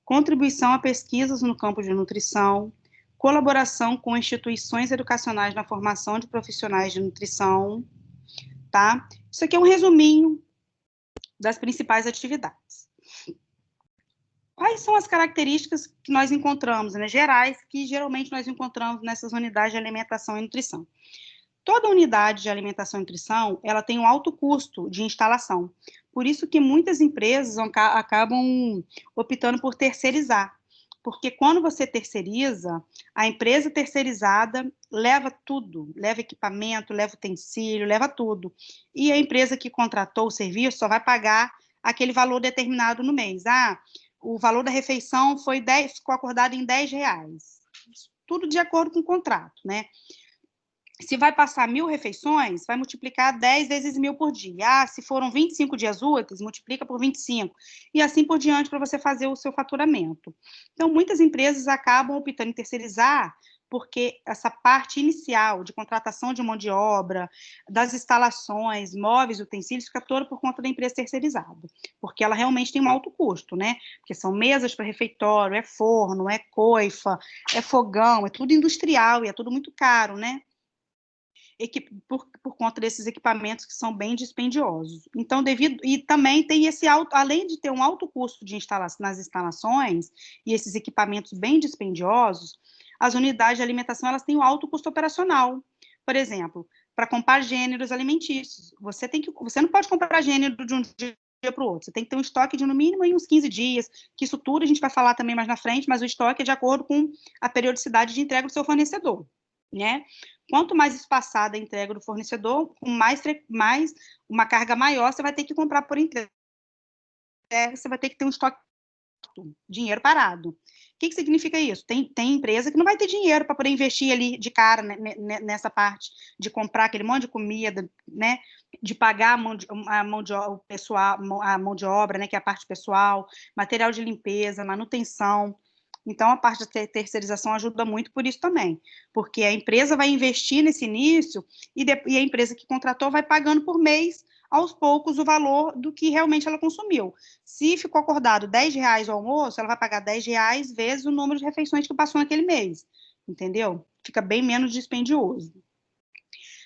contribuição a pesquisas no campo de nutrição, colaboração com instituições educacionais na formação de profissionais de nutrição, tá? Isso aqui é um resuminho das principais atividades. Quais são as características que nós encontramos, né, gerais, que geralmente nós encontramos nessas unidades de alimentação e nutrição? Toda unidade de alimentação e nutrição, ela tem um alto custo de instalação. Por isso que muitas empresas acabam optando por terceirizar. Porque quando você terceiriza, a empresa terceirizada leva tudo, leva equipamento, leva utensílio, leva tudo. E a empresa que contratou o serviço só vai pagar aquele valor determinado no mês. Ah, o valor da refeição ficou acordado em R$10. Tudo de acordo com o contrato, né? Se vai passar 1.000 refeições, vai multiplicar 10 vezes 1.000 por dia. Ah, se foram 25 dias úteis, multiplica por 25. E assim por diante para você fazer o seu faturamento. Então, muitas empresas acabam optando em terceirizar, porque essa parte inicial de contratação de mão de obra, das instalações, móveis, utensílios, fica toda por conta da empresa terceirizada. Porque ela realmente tem um alto custo, né? Porque são mesas para refeitório, é forno, é coifa, é fogão, é tudo industrial e é tudo muito caro, né? Por conta desses equipamentos que são bem dispendiosos. Então, e também tem esse além de ter um alto custo nas instalações e esses equipamentos bem dispendiosos, as unidades de alimentação, elas têm um alto custo operacional. Por exemplo, para comprar gêneros alimentícios, você não pode comprar gênero de um dia para o outro, você tem que ter um estoque de no mínimo uns 15 dias, que isso tudo a gente vai falar também mais na frente, mas o estoque é de acordo com a periodicidade de entrega do seu fornecedor, né? Quanto mais espaçada a entrega do fornecedor, com mais uma carga maior, você vai ter que comprar por entrega, você vai ter que ter um estoque, dinheiro parado. O que significa isso? Tem empresa que não vai ter dinheiro para poder investir ali de cara, né, nessa parte de comprar aquele monte de comida, né, de pagar a mão de obra, né, que é a parte pessoal, material de limpeza, manutenção. Então, a parte da terceirização ajuda muito por isso também, porque a empresa vai investir nesse início e a empresa que contratou vai pagando por mês, aos poucos, o valor do que realmente ela consumiu. Se ficou acordado R$10 o almoço, ela vai pagar R$10 vezes o número de refeições que passou naquele mês, entendeu? Fica bem menos dispendioso.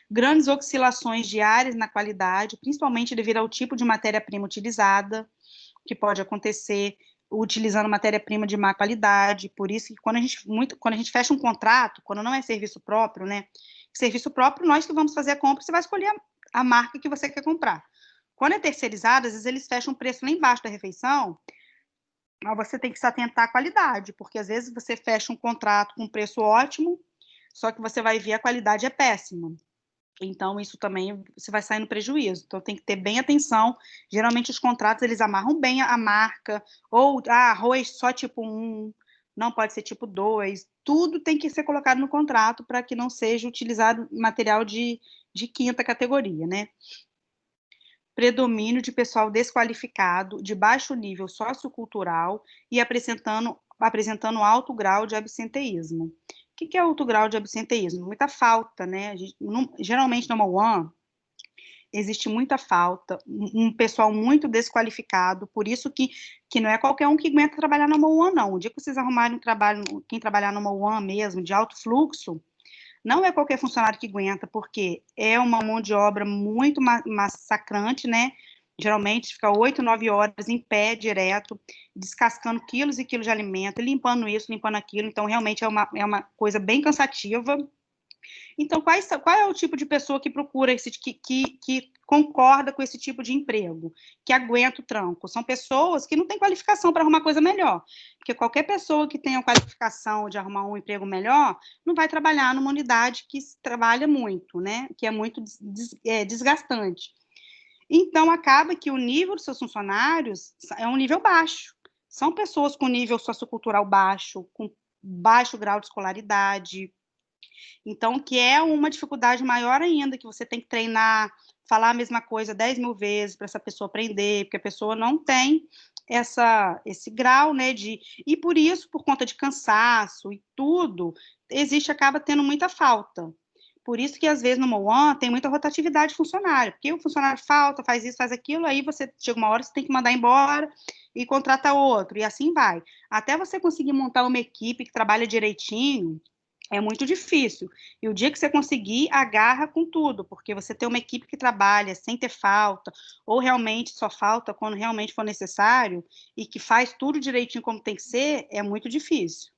Grandes oscilações diárias na qualidade, principalmente devido ao tipo de matéria-prima utilizada, que pode acontecer utilizando matéria-prima de má qualidade. Por isso que quando a gente fecha um contrato, quando não é serviço próprio, né? Serviço próprio, nós que vamos fazer a compra, você vai escolher a marca que você quer comprar. Quando é terceirizado, às vezes eles fecham um preço lá embaixo da refeição, mas você tem que se atentar à qualidade, porque às vezes você fecha um contrato com um preço ótimo, só que você vai ver a qualidade é péssima. Então, isso também você vai sair no prejuízo. Então, tem que ter bem atenção. Geralmente, os contratos, eles amarram bem a marca, ou arroz só tipo 1, não pode ser tipo 2. Tudo tem que ser colocado no contrato para que não seja utilizado material de quinta categoria, né? Predomínio de pessoal desqualificado, de baixo nível sociocultural e apresentando alto grau de absenteísmo. O que é alto grau de absenteísmo? Muita falta, né? Geralmente, numa UAM, existe muita falta, um pessoal muito desqualificado, por isso que não é qualquer um que aguenta trabalhar numa UAN, não. O dia que vocês arrumarem um trabalho, quem trabalhar numa UAN mesmo, de alto fluxo, não é qualquer funcionário que aguenta, porque é uma mão de obra muito massacrante, né? Geralmente fica 8, 9 horas em pé, direto, descascando quilos e quilos de alimento, limpando isso, limpando aquilo, então realmente é uma coisa bem cansativa. Então, qual é o tipo de pessoa que procura que concorda com esse tipo de emprego, que aguenta o tranco? São pessoas que não têm qualificação para arrumar coisa melhor, porque qualquer pessoa que tenha qualificação de arrumar um emprego melhor não vai trabalhar numa unidade que se trabalha muito, né? Que é muito desgastante. Então, acaba que o nível dos seus funcionários é um nível baixo. São pessoas com nível sociocultural baixo, com baixo grau de escolaridade, então, que é uma dificuldade maior ainda, que você tem que treinar, falar a mesma coisa 10 mil vezes para essa pessoa aprender, porque a pessoa não tem esse grau, né, e por isso, por conta de cansaço e tudo, acaba tendo muita falta. Por isso que, às vezes, no MOAN tem muita rotatividade de funcionário, porque o funcionário falta, faz isso, faz aquilo, aí você chega uma hora, você tem que mandar embora e contrata outro, e assim vai. Até você conseguir montar uma equipe que trabalha direitinho, é muito difícil. E o dia que você conseguir, agarra com tudo, porque você tem uma equipe que trabalha sem ter falta, ou realmente só falta quando realmente for necessário, e que faz tudo direitinho como tem que ser, é muito difícil.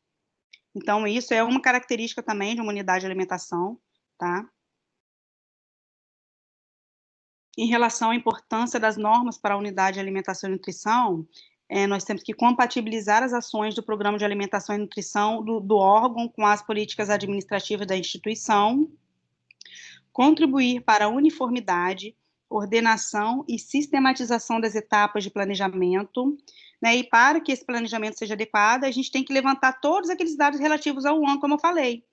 Então, isso é uma característica também de uma unidade de alimentação, tá? Em relação à importância das normas para a unidade de alimentação e nutrição, nós temos que compatibilizar as ações do programa de alimentação e nutrição do órgão com as políticas administrativas da instituição, contribuir para a uniformidade, ordenação e sistematização das etapas de planejamento, né? E para que esse planejamento seja adequado, a gente tem que levantar todos aqueles dados relativos ao UAN, como eu falei.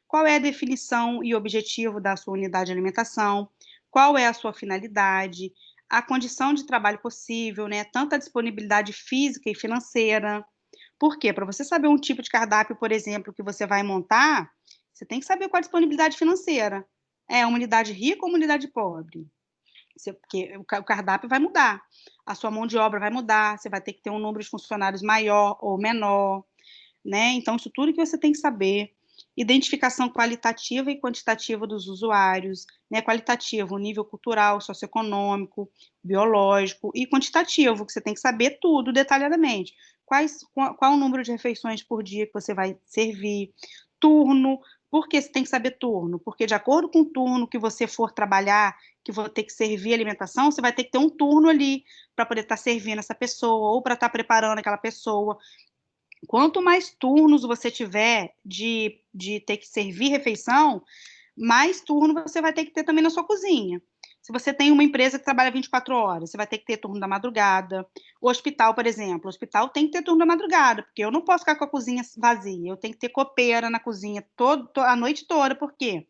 Qual é a definição e objetivo da sua unidade de alimentação? Qual é a sua finalidade? A condição de trabalho possível, né? Tanto a disponibilidade física e financeira. Por quê? Para você saber um tipo de cardápio, por exemplo, que você vai montar, você tem que saber qual a disponibilidade financeira. É uma unidade rica ou uma unidade pobre? Porque o cardápio vai mudar, a sua mão de obra vai mudar, você vai ter que ter um número de funcionários maior ou menor, né? Então, isso tudo que você tem que saber. Identificação qualitativa e quantitativa dos usuários, né? Qualitativo, o nível cultural, socioeconômico, biológico, e quantitativo, que você tem que saber tudo detalhadamente. Qual o número de refeições por dia que você vai servir, turno. Por que você tem que saber turno? Porque de acordo com o turno que você for trabalhar, que vou ter que servir alimentação, você vai ter que ter um turno ali para poder estar servindo essa pessoa ou para estar preparando aquela pessoa. Quanto mais turnos você tiver de ter que servir refeição, mais turno você vai ter que ter também na sua cozinha. Se você tem uma empresa que trabalha 24 horas, você vai ter que ter turno da madrugada. O hospital, por exemplo, o hospital tem que ter turno da madrugada, porque eu não posso ficar com a cozinha vazia, eu tenho que ter copeira na cozinha a noite toda, por quê?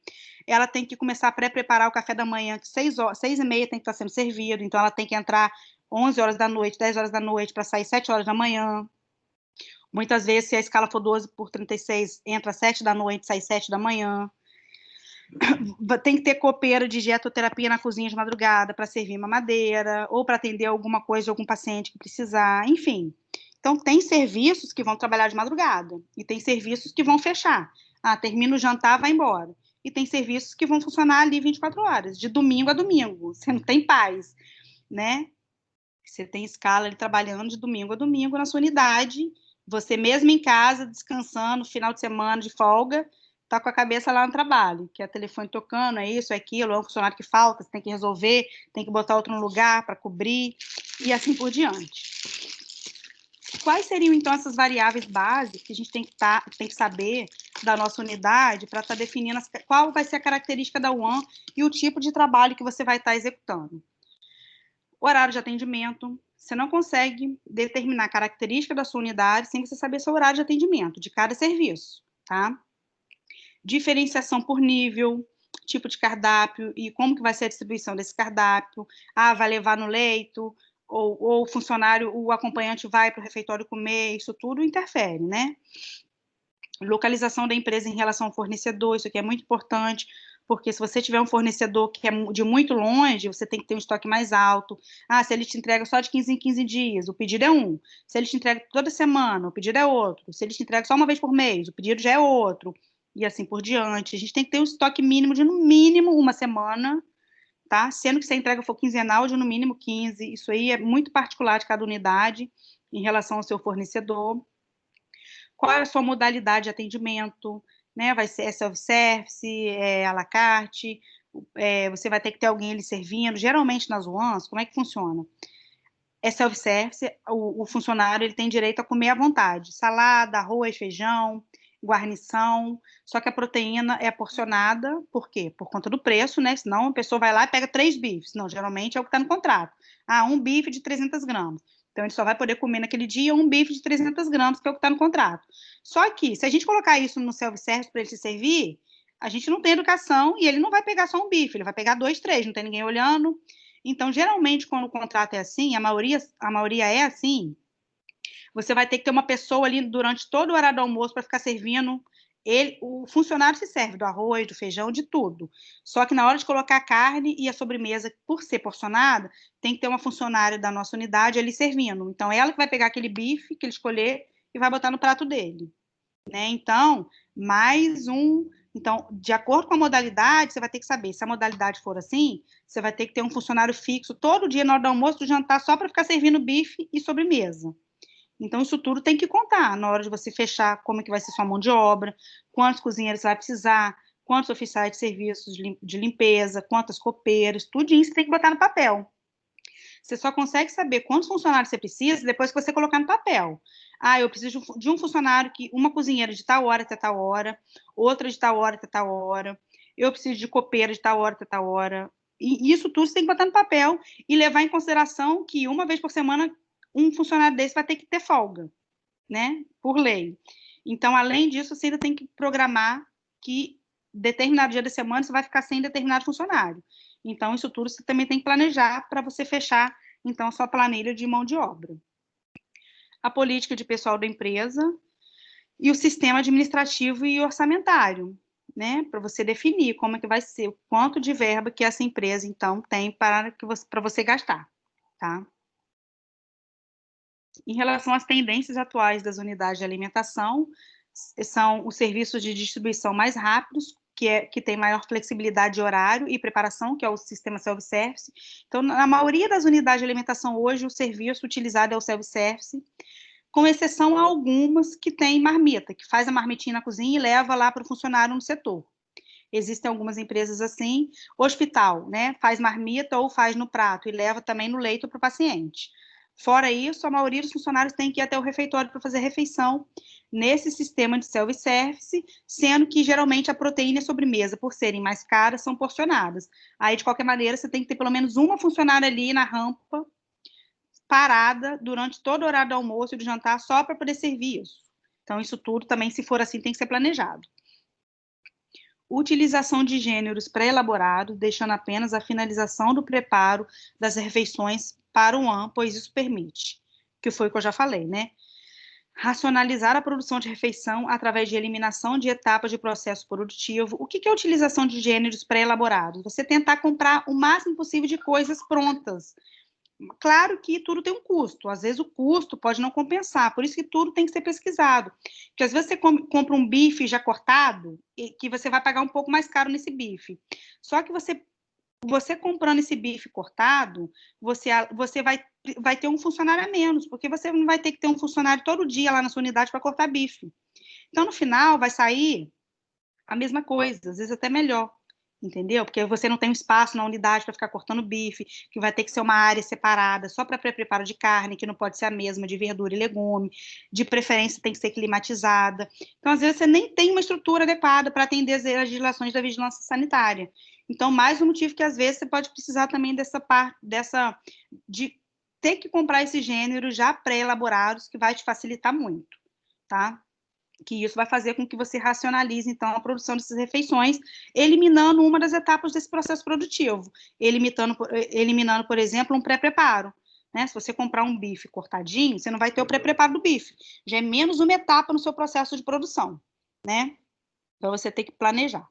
Ela tem que começar a pré-preparar o café da manhã, que 6h30 tem que estar sendo servido, então ela tem que entrar 11 horas da noite, 10 horas da noite, para sair 7 horas da manhã. Muitas vezes, se a escala for 12 por 36, entra às 7 da noite, sai 7 da manhã. Tem que ter copeira de dietoterapia na cozinha de madrugada para servir mamadeira, ou para atender alguma coisa de algum paciente que precisar, enfim. Então, tem serviços que vão trabalhar de madrugada, e tem serviços que vão fechar. Ah, termina o jantar, vai embora. E tem serviços que vão funcionar ali 24 horas, de domingo a domingo. Você não tem paz, né? Você tem escala ali trabalhando de domingo a domingo na sua unidade, você mesmo em casa, descansando, final de semana de folga, tá com a cabeça lá no trabalho, que é telefone tocando, é isso, é aquilo, é um funcionário que falta, você tem que resolver, tem que botar outro no lugar para cobrir, e assim por diante. Quais seriam, então, essas variáveis básicas que a gente tem que saber da nossa unidade para estar definindo qual vai ser a característica da UAN e o tipo de trabalho que você vai estar executando? Horário de atendimento. Você não consegue determinar a característica da sua unidade sem você saber seu horário de atendimento de cada serviço, tá? Diferenciação por nível, tipo de cardápio e como que vai ser a distribuição desse cardápio. Ah, vai levar no leito, ou o funcionário, o acompanhante vai para o refeitório comer, isso tudo interfere, né? Localização da empresa em relação ao fornecedor, isso aqui é muito importante, porque se você tiver um fornecedor que é de muito longe, você tem que ter um estoque mais alto. Ah, se ele te entrega só de 15 em 15 dias, o pedido é um. Se ele te entrega toda semana, o pedido é outro. Se ele te entrega só uma vez por mês, o pedido já é outro. E assim por diante. A gente tem que ter um estoque mínimo de, no mínimo, uma semana, tá? Sendo que se a entrega for quinzenal, de no mínimo 15. Isso aí é muito particular de cada unidade em relação ao seu fornecedor. Qual é a sua modalidade de atendimento, né? Vai ser self-service, à la carte, você vai ter que ter alguém ali servindo. Geralmente nas UANs, como é que funciona? É self-service, o funcionário ele tem direito a comer à vontade, salada, arroz, feijão, guarnição, só que a proteína é porcionada, por quê? Por conta do preço, né? Senão a pessoa vai lá e pega 3 bifes. Não, geralmente é o que está no contrato. Ah, um bife de 300 gramas. Então, ele só vai poder comer naquele dia um bife de 300 gramas, que é o que está no contrato. Só que, se a gente colocar isso no self-service para ele se servir, a gente não tem educação e ele não vai pegar só um bife, ele vai pegar 2, 3, não tem ninguém olhando. Então, geralmente, quando o contrato é assim, a maioria é assim, você vai ter que ter uma pessoa ali durante todo o horário do almoço para ficar servindo. O funcionário se serve do arroz, do feijão, de tudo. Só que na hora de colocar a carne e a sobremesa, por ser porcionada, tem que ter uma funcionária da nossa unidade ali servindo. Então, ela que vai pegar aquele bife que ele escolher e vai botar no prato dele, né? Então, mais um. Então, de acordo com a modalidade, você vai ter que saber. Se a modalidade for assim, você vai ter que ter um funcionário fixo todo dia na hora do almoço, do jantar, só para ficar servindo bife e sobremesa. Então, isso tudo tem que contar na hora de você fechar como é que vai ser sua mão de obra, quantos cozinheiros você vai precisar, quantos oficiais de serviços de limpeza, quantas copeiras, tudo isso você tem que botar no papel. Você só consegue saber quantos funcionários você precisa depois que você colocar no papel. Ah, eu preciso de um funcionário, uma cozinheira de tal hora até tal hora, outra de tal hora até tal hora, eu preciso de copeira de tal hora até tal hora. E isso tudo você tem que botar no papel e levar em consideração que uma vez por semana um funcionário desse vai ter que ter folga, né? Por lei. Então, além disso, você ainda tem que programar que determinado dia da semana você vai ficar sem determinado funcionário. Então, isso tudo você também tem que planejar para você fechar, então, a sua planilha de mão de obra. A política de pessoal da empresa e o sistema administrativo e orçamentário, né? Para você definir como é que vai ser, o quanto de verba que essa empresa, então, tem para você gastar, tá? Em relação às tendências atuais das unidades de alimentação, são os serviços de distribuição mais rápidos, que tem maior flexibilidade de horário e preparação, que é o sistema self-service. Então, na maioria das unidades de alimentação hoje, o serviço utilizado é o self-service, com exceção a algumas que tem marmita, que faz a marmitinha na cozinha e leva lá para o funcionário no setor. Existem algumas empresas assim, hospital, né, faz marmita ou faz no prato e leva também no leito para o paciente. Fora isso, a maioria dos funcionários tem que ir até o refeitório para fazer refeição nesse sistema de self-service, sendo que geralmente a proteína e a sobremesa, por serem mais caras, são porcionadas. Aí, de qualquer maneira, você tem que ter pelo menos uma funcionária ali na rampa, parada, durante todo o horário do almoço e do jantar, só para poder servir isso. Então, isso tudo também, se for assim, tem que ser planejado. Utilização de gêneros pré-elaborados, deixando apenas a finalização do preparo das refeições para o ANO, pois isso permite, que foi o que eu já falei, né? Racionalizar a produção de refeição através de eliminação de etapas de processo produtivo. O que é a utilização de gêneros pré-elaborados? Você tentar comprar o máximo possível de coisas prontas. Claro que tudo tem um custo, às vezes o custo pode não compensar, por isso que tudo tem que ser pesquisado. Porque às vezes você compra um bife já cortado, e que você vai pagar um pouco mais caro nesse bife. Só que você comprando esse bife cortado, você vai ter um funcionário a menos, porque você não vai ter que ter um funcionário todo dia lá na sua unidade para cortar bife. Então, no final, vai sair a mesma coisa, às vezes até melhor, entendeu? Porque você não tem um espaço na unidade para ficar cortando bife, que vai ter que ser uma área separada só para pré-preparo de carne, que não pode ser a mesma de verdura e legume, de preferência tem que ser climatizada. Então, às vezes, você nem tem uma estrutura adequada para atender as legislações da vigilância sanitária. Então, mais um motivo que, às vezes, você pode precisar também de ter que comprar esses gêneros já pré-elaborados, que vai te facilitar muito, tá? Que isso vai fazer com que você racionalize, então, a produção dessas refeições, eliminando uma das etapas desse processo produtivo, eliminando, por exemplo, um pré-preparo. Né? Se você comprar um bife cortadinho, você não vai ter o pré-preparo do bife, já é menos uma etapa no seu processo de produção, né? Então, você tem que planejar.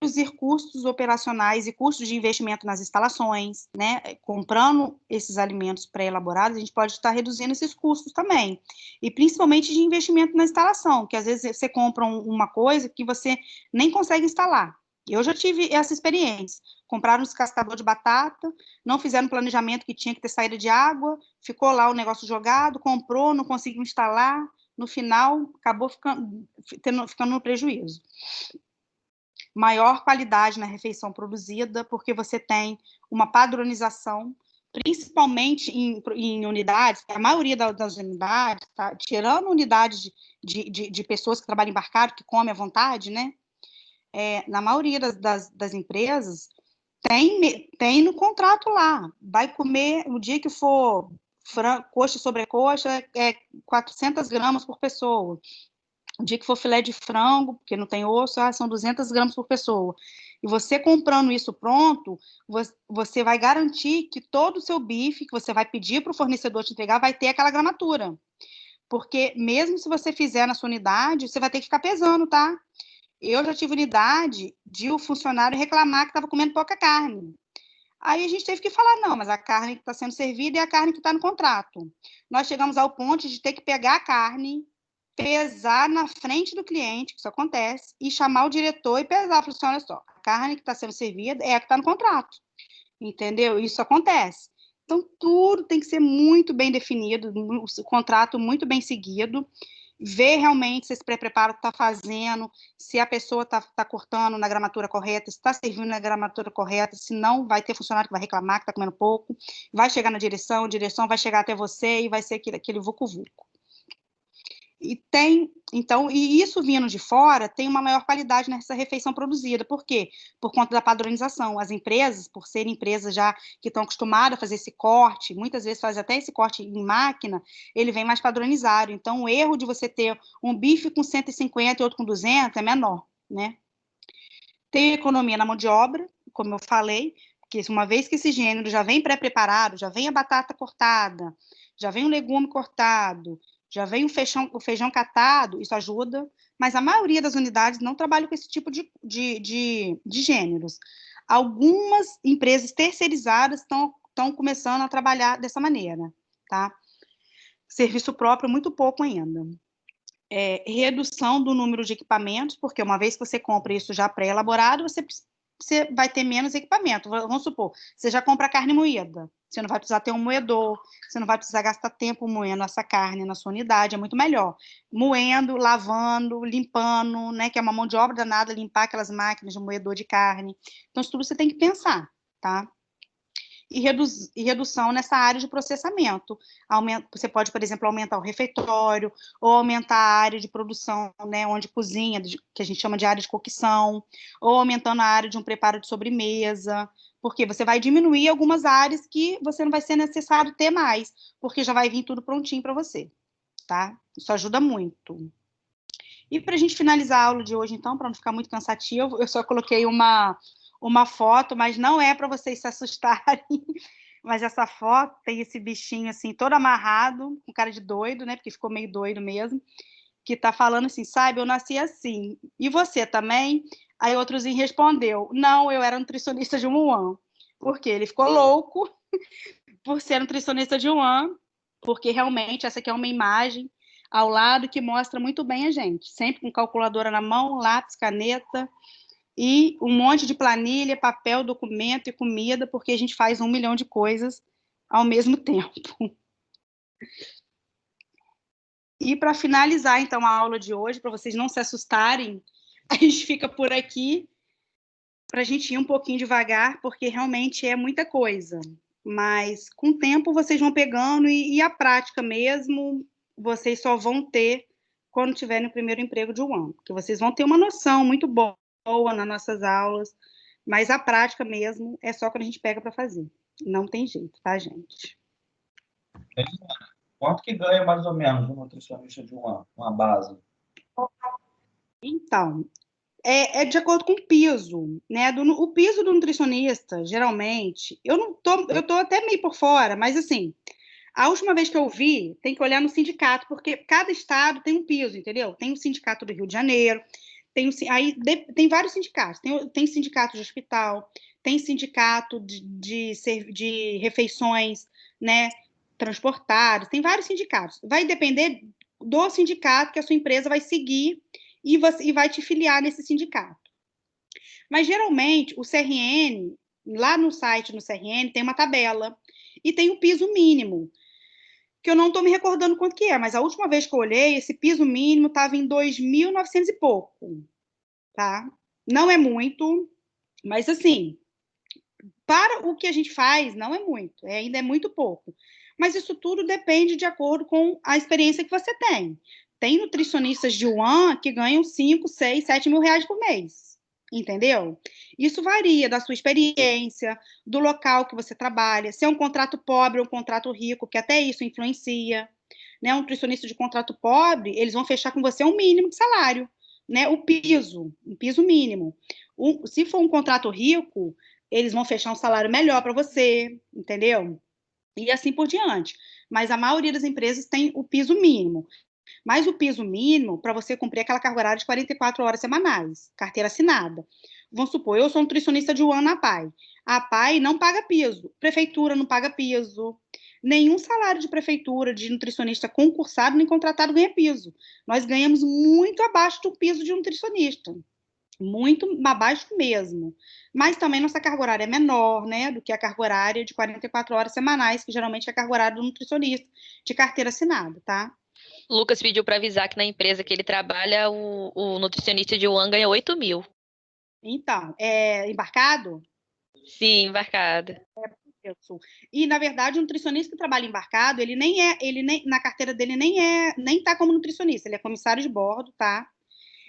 reduzir custos operacionais e custos de investimento nas instalações, né? Comprando esses alimentos pré-elaborados, a gente pode estar reduzindo esses custos também. E principalmente de investimento na instalação, que às vezes você compra uma coisa que você nem consegue instalar. Eu já tive essa experiência. Compraram um descascador de batata, não fizeram o planejamento que tinha que ter saída de água, ficou lá o negócio jogado, comprou, não conseguiu instalar, no final acabou ficando no prejuízo. Maior qualidade na refeição produzida, porque você tem uma padronização, principalmente em unidades, a maioria das unidades, tá? Tirando unidades de pessoas que trabalham embarcado, que comem à vontade, né? Na maioria das empresas, tem no contrato lá, vai comer, o dia que for coxa e sobrecoxa, 400 gramas por pessoa. O dia que for filé de frango, porque não tem osso, são 200 gramas por pessoa. E você comprando isso pronto, você vai garantir que todo o seu bife, que você vai pedir para o fornecedor te entregar, vai ter aquela gramatura. Porque mesmo se você fizer na sua unidade, você vai ter que ficar pesando, tá? Eu já tive unidade de o funcionário reclamar que estava comendo pouca carne. Aí a gente teve que falar, não, mas a carne que está sendo servida é a carne que está no contrato. Nós chegamos ao ponto de ter que pegar a carne, pesar na frente do cliente, que isso acontece, e chamar o diretor e pesar. Falar assim, olha só, a carne que está sendo servida é a que está no contrato, entendeu? Isso acontece. Então, tudo tem que ser muito bem definido, o contrato muito bem seguido, ver realmente se esse pré-preparo está fazendo, se a pessoa está cortando na gramatura correta, se está servindo na gramatura correta, se não, vai ter funcionário que vai reclamar que está comendo pouco, vai chegar na direção, a direção vai chegar até você e vai ser aquele vucu-vucu. E isso vindo de fora tem uma maior qualidade nessa refeição produzida. Por quê? Por conta da padronização. As empresas, por serem empresas já que estão acostumadas a fazer esse corte, muitas vezes fazem até esse corte em máquina, ele vem mais padronizado. Então, o erro de você ter um bife com 150 e outro com 200 é menor, né? Tem economia na mão de obra, como eu falei, porque uma vez que esse gênero já vem pré-preparado, já vem a batata cortada, já vem o legume cortado, já vem o feijão catado, isso ajuda, mas a maioria das unidades não trabalha com esse tipo de gêneros. Algumas empresas terceirizadas estão começando a trabalhar dessa maneira, tá? Serviço próprio, muito pouco ainda. Redução do número de equipamentos, porque uma vez que você compra isso já pré-elaborado, você vai ter menos equipamento. Vamos supor, você já compra carne moída, você não vai precisar ter um moedor, você não vai precisar gastar tempo moendo essa carne na sua unidade, é muito melhor. Moendo, lavando, limpando, né, que é uma mão de obra danada, limpar aquelas máquinas de moedor de carne. Então, isso tudo você tem que pensar, tá? E redução nessa área de processamento. Você pode, por exemplo, aumentar o refeitório, ou aumentar a área de produção, né, onde cozinha, que a gente chama de área de cocção, ou aumentando a área de um preparo de sobremesa, porque você vai diminuir algumas áreas que você não vai ser necessário ter mais, porque já vai vir tudo prontinho para você, tá? Isso ajuda muito. E para a gente finalizar a aula de hoje, então, para não ficar muito cansativo, eu só coloquei uma foto, mas não é para vocês se assustarem, mas essa foto tem esse bichinho assim, todo amarrado, com cara de doido, né, porque ficou meio doido mesmo, que tá falando assim, sabe, eu nasci assim, e você também? Aí outrozinho respondeu, não, eu era nutricionista de 1 ano, porque ele ficou louco por ser nutricionista de 1 ano, porque realmente essa aqui é uma imagem ao lado que mostra muito bem a gente, sempre com calculadora na mão, lápis, caneta, e um monte de planilha, papel, documento e comida, porque a gente faz 1 milhão de coisas ao mesmo tempo. E para finalizar, então, a aula de hoje, para vocês não se assustarem, a gente fica por aqui, para a gente ir um pouquinho devagar, porque realmente é muita coisa. Mas, com o tempo, vocês vão pegando, e a prática mesmo, vocês só vão ter quando tiverem o primeiro emprego de 1 ano, porque vocês vão ter uma noção muito boa nas nossas aulas, mas a prática mesmo é só quando a gente pega para fazer. Não tem jeito, tá, gente? Quanto que ganha mais ou menos um nutricionista de 1 ano, uma base? Então, é de acordo com o piso, né? O piso do nutricionista, geralmente, eu tô até meio por fora, mas assim, a última vez que eu vi, tem que olhar no sindicato, porque cada estado tem um piso, entendeu? Tem o sindicato do Rio de Janeiro, tem vários sindicatos. Tem sindicato de hospital, tem sindicato de refeições, né, transportadas, tem vários sindicatos. Vai depender do sindicato que a sua empresa vai seguir e vai te filiar nesse sindicato. Mas, geralmente, o CRN, lá no site, no CRN, tem uma tabela e tem o piso mínimo, que eu não estou me recordando quanto que é, mas a última vez que eu olhei, esse piso mínimo estava em 2.900 e pouco, tá? Não é muito, mas, assim, para o que a gente faz, não é muito, ainda é muito pouco. Mas isso tudo depende de acordo com a experiência que você tem. Tem nutricionistas de one que ganham 5, 6, 7 mil reais por mês, entendeu? Isso varia da sua experiência, do local que você trabalha, se é um contrato pobre ou um contrato rico, que até isso influencia. Né? Um nutricionista de contrato pobre, eles vão fechar com você um mínimo de salário, né? O piso mínimo. Se for um contrato rico, eles vão fechar um salário melhor para você, entendeu? E assim por diante. Mas a maioria das empresas tem o piso mínimo. Mas o piso mínimo, para você cumprir aquela carga horária de 44 horas semanais, carteira assinada. Vamos supor, eu sou nutricionista de um ano na PAI. A PAI não paga piso, prefeitura não paga piso, nenhum salário de prefeitura, de nutricionista concursado nem contratado ganha piso. Nós ganhamos muito abaixo do piso de nutricionista, muito abaixo mesmo. Mas também nossa carga horária é menor, né, do que a carga horária de 44 horas semanais, que geralmente é a carga horária do nutricionista de carteira assinada, tá? O Lucas pediu para avisar que na empresa que ele trabalha, o nutricionista de One ganha 8 mil. Então, é embarcado? Sim, embarcado. E, na verdade, o nutricionista que trabalha embarcado, ele nem na carteira dele nem tá como nutricionista, ele é comissário de bordo, tá?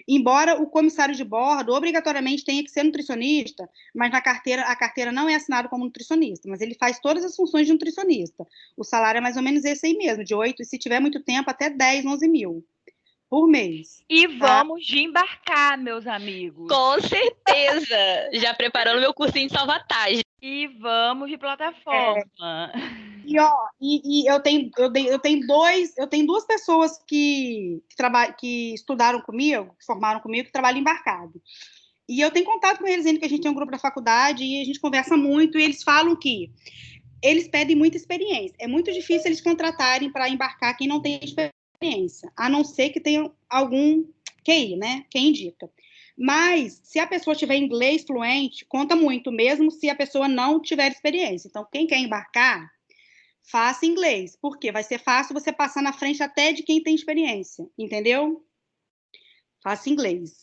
Embora o comissário de bordo obrigatoriamente tenha que ser nutricionista, mas a carteira não é assinada como nutricionista, mas ele faz todas as funções de nutricionista. O salário é mais ou menos esse aí mesmo, de 8, e se tiver muito tempo, até 10, 11 mil por mês. E vamos de embarcar, meus amigos. Com certeza! Já preparando meu cursinho de salvatagem. E vamos de plataforma. E, ó, eu tenho duas pessoas que estudaram comigo, que formaram comigo, que trabalham embarcado. E eu tenho contato com eles ainda, que a gente tem um grupo da faculdade e a gente conversa muito, e eles falam que eles pedem muita experiência. É muito difícil eles contratarem para embarcar quem não tem experiência, a não ser que tenha algum QI, né? Quem indica. Mas, se a pessoa tiver inglês fluente, conta muito, mesmo se a pessoa não tiver experiência. Então, quem quer embarcar, faça inglês, porque vai ser fácil você passar na frente até de quem tem experiência, entendeu? Faça inglês.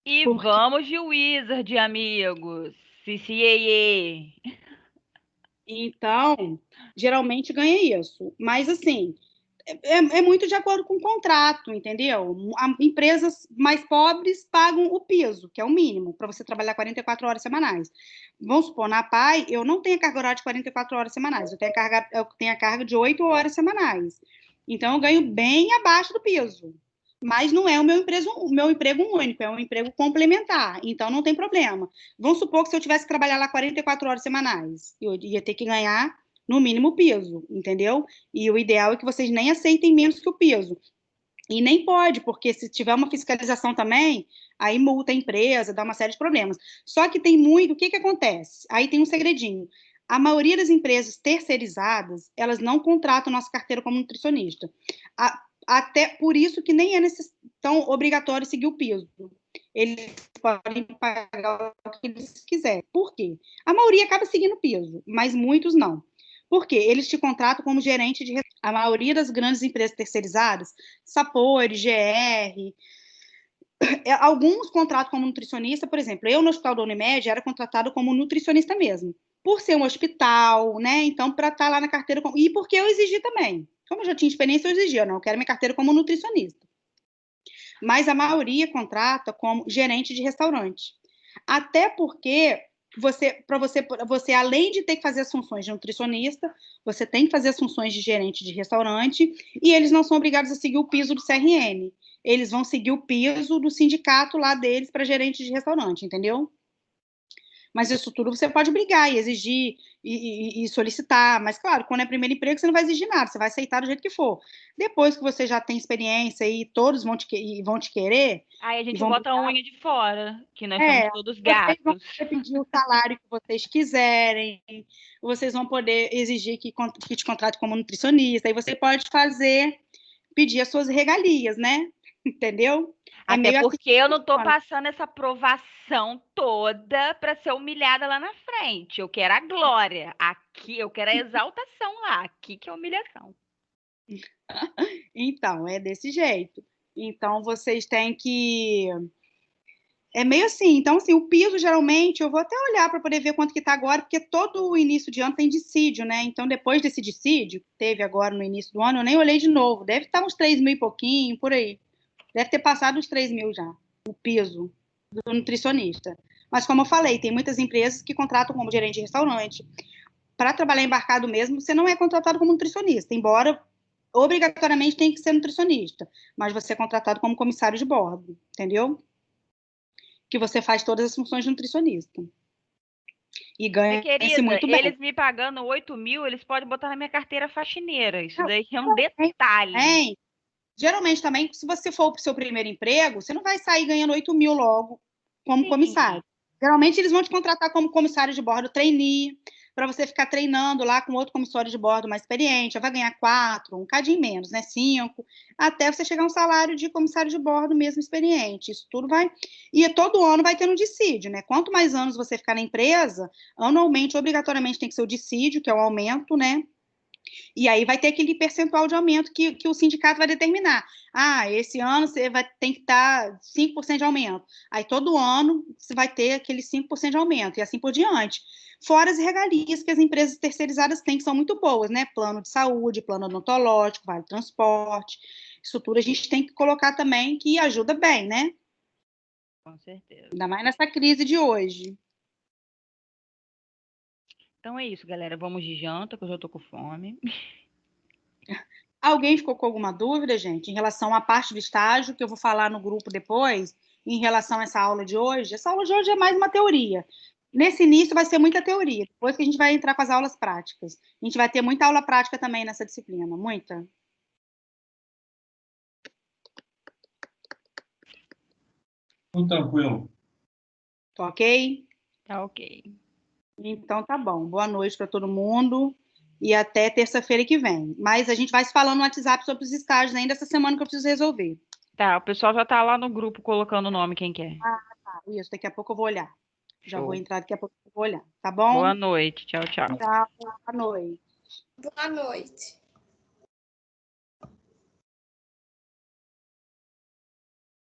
E vamos de Wizard, amigos. CCAA. Então, geralmente ganha isso. Mas, assim, é muito de acordo com o contrato, entendeu? Empresas mais pobres pagam o piso, que é o mínimo, para você trabalhar 44 horas semanais. Vamos supor, na PAI, eu não tenho a carga horária de 44 horas semanais, eu tenho a carga de 8 horas semanais. Então, eu ganho bem abaixo do piso. Mas não é o meu emprego único, é um emprego complementar, então não tem problema. Vamos supor que se eu tivesse que trabalhar lá 44 horas semanais, eu ia ter que ganhar no mínimo o piso, entendeu? E o ideal é que vocês nem aceitem menos que o piso. E nem pode, porque se tiver uma fiscalização também, aí multa a empresa, dá uma série de problemas. Só que tem muito, o que acontece? Aí tem um segredinho. A maioria das empresas terceirizadas, elas não contratam nossa carteira como nutricionista. Até por isso que nem é tão obrigatório seguir o piso. Eles podem pagar o que eles quiserem. Por quê? A maioria acaba seguindo o piso, mas muitos não. Por quê? Eles te contratam como gerente de... A maioria das grandes empresas terceirizadas, Sapori, GR, alguns contratam como nutricionista, por exemplo, eu no Hospital da Unimed era contratado como nutricionista mesmo, por ser um hospital, né? Então, para estar lá na carteira... E porque eu exigi também. Como eu já tinha experiência, eu exigia, não, eu quero minha carteira como nutricionista. Mas a maioria contrata como gerente de restaurante. Até porque você, além de ter que fazer as funções de nutricionista, você tem que fazer as funções de gerente de restaurante, e eles não são obrigados a seguir o piso do CRN. Eles vão seguir o piso do sindicato lá deles para gerente de restaurante, entendeu? Mas isso tudo você pode brigar e exigir e solicitar. Mas, claro, quando é primeiro emprego, você não vai exigir nada, você vai aceitar do jeito que for. Depois que você já tem experiência e todos vão te querer, Aí a e gente vão bota a unha de fora, que nós é, somos todos vocês vão gatos. poder pedir o salário que vocês quiserem, vocês vão poder exigir que te contrate como nutricionista, e você pode pedir as suas regalias, né? Entendeu? É Até meio assim porque que eu não tô funciona. passando essa provação toda para ser humilhada lá na frente. Eu quero a glória. Aqui, eu quero a exaltação lá. Aqui que é humilhação. Então, é desse jeito. Então, vocês têm que. É meio assim. Então, assim, o piso, geralmente, eu vou até olhar para poder ver quanto que está agora, porque todo o início de ano tem dissídio, né? Então, depois desse dissídio, que teve agora no início do ano, eu nem olhei de novo. Deve estar uns 3 mil e pouquinho, por aí. Deve ter passado os 3 mil já, o piso do nutricionista. Mas, como eu falei, tem muitas empresas que contratam como gerente de restaurante. Para trabalhar embarcado mesmo, você não é contratado como nutricionista, embora obrigatoriamente tem que ser nutricionista, mas você é contratado como comissário de bordo, entendeu? Que você faz todas as funções de nutricionista. E Minha ganha-se querida, muito bem. eles me pagando 8 mil, eles podem botar na minha carteira faxineira. Isso daí é um detalhe. Hein? Geralmente também, se você for para o seu primeiro emprego, você não vai sair ganhando 8 mil logo como Sim. comissário. Geralmente eles vão te contratar como comissário de bordo trainee, para você ficar treinando lá com outro comissário de bordo mais experiente. Já vai ganhar 4, um cadinho menos, né? 5, até você chegar a um salário de comissário de bordo mesmo experiente. Isso tudo vai. E todo ano vai tendo um dissídio, né? Quanto mais anos você ficar na empresa, anualmente, obrigatoriamente tem que ser o dissídio, que é o aumento, né? E aí vai ter aquele percentual de aumento que o sindicato vai determinar. Ah, esse ano você tem que estar 5% de aumento. Aí todo ano você vai ter aquele 5% de aumento, e assim por diante. Fora as regalias que as empresas terceirizadas têm, que são muito boas, né? Plano de saúde, plano odontológico, vale transporte. Isso tudo a gente tem que colocar também, que ajuda bem, né? Com certeza. Ainda mais nessa crise de hoje. Então é isso, galera. Vamos de janta, que eu já tô com fome. Alguém ficou com alguma dúvida, gente, em relação à parte do estágio, que eu vou falar no grupo depois, em relação a essa aula de hoje? Essa aula de hoje é mais uma teoria. Nesse início vai ser muita teoria, depois que a gente vai entrar com as aulas práticas. A gente vai ter muita aula prática também nessa disciplina, muita. Tudo tranquilo. Tá ok? Tá ok. Então tá bom. Boa noite para todo mundo e até terça-feira que vem. Mas a gente vai se falando no WhatsApp sobre os estágios ainda essa semana que eu preciso resolver. Tá, o pessoal já tá lá no grupo colocando o nome, quem quer. Tá, isso, daqui a pouco eu vou olhar. Já vou Show. entrar daqui a pouco eu vou olhar, tá bom? Boa noite. Tchau, tchau. Tchau, boa noite. Boa noite.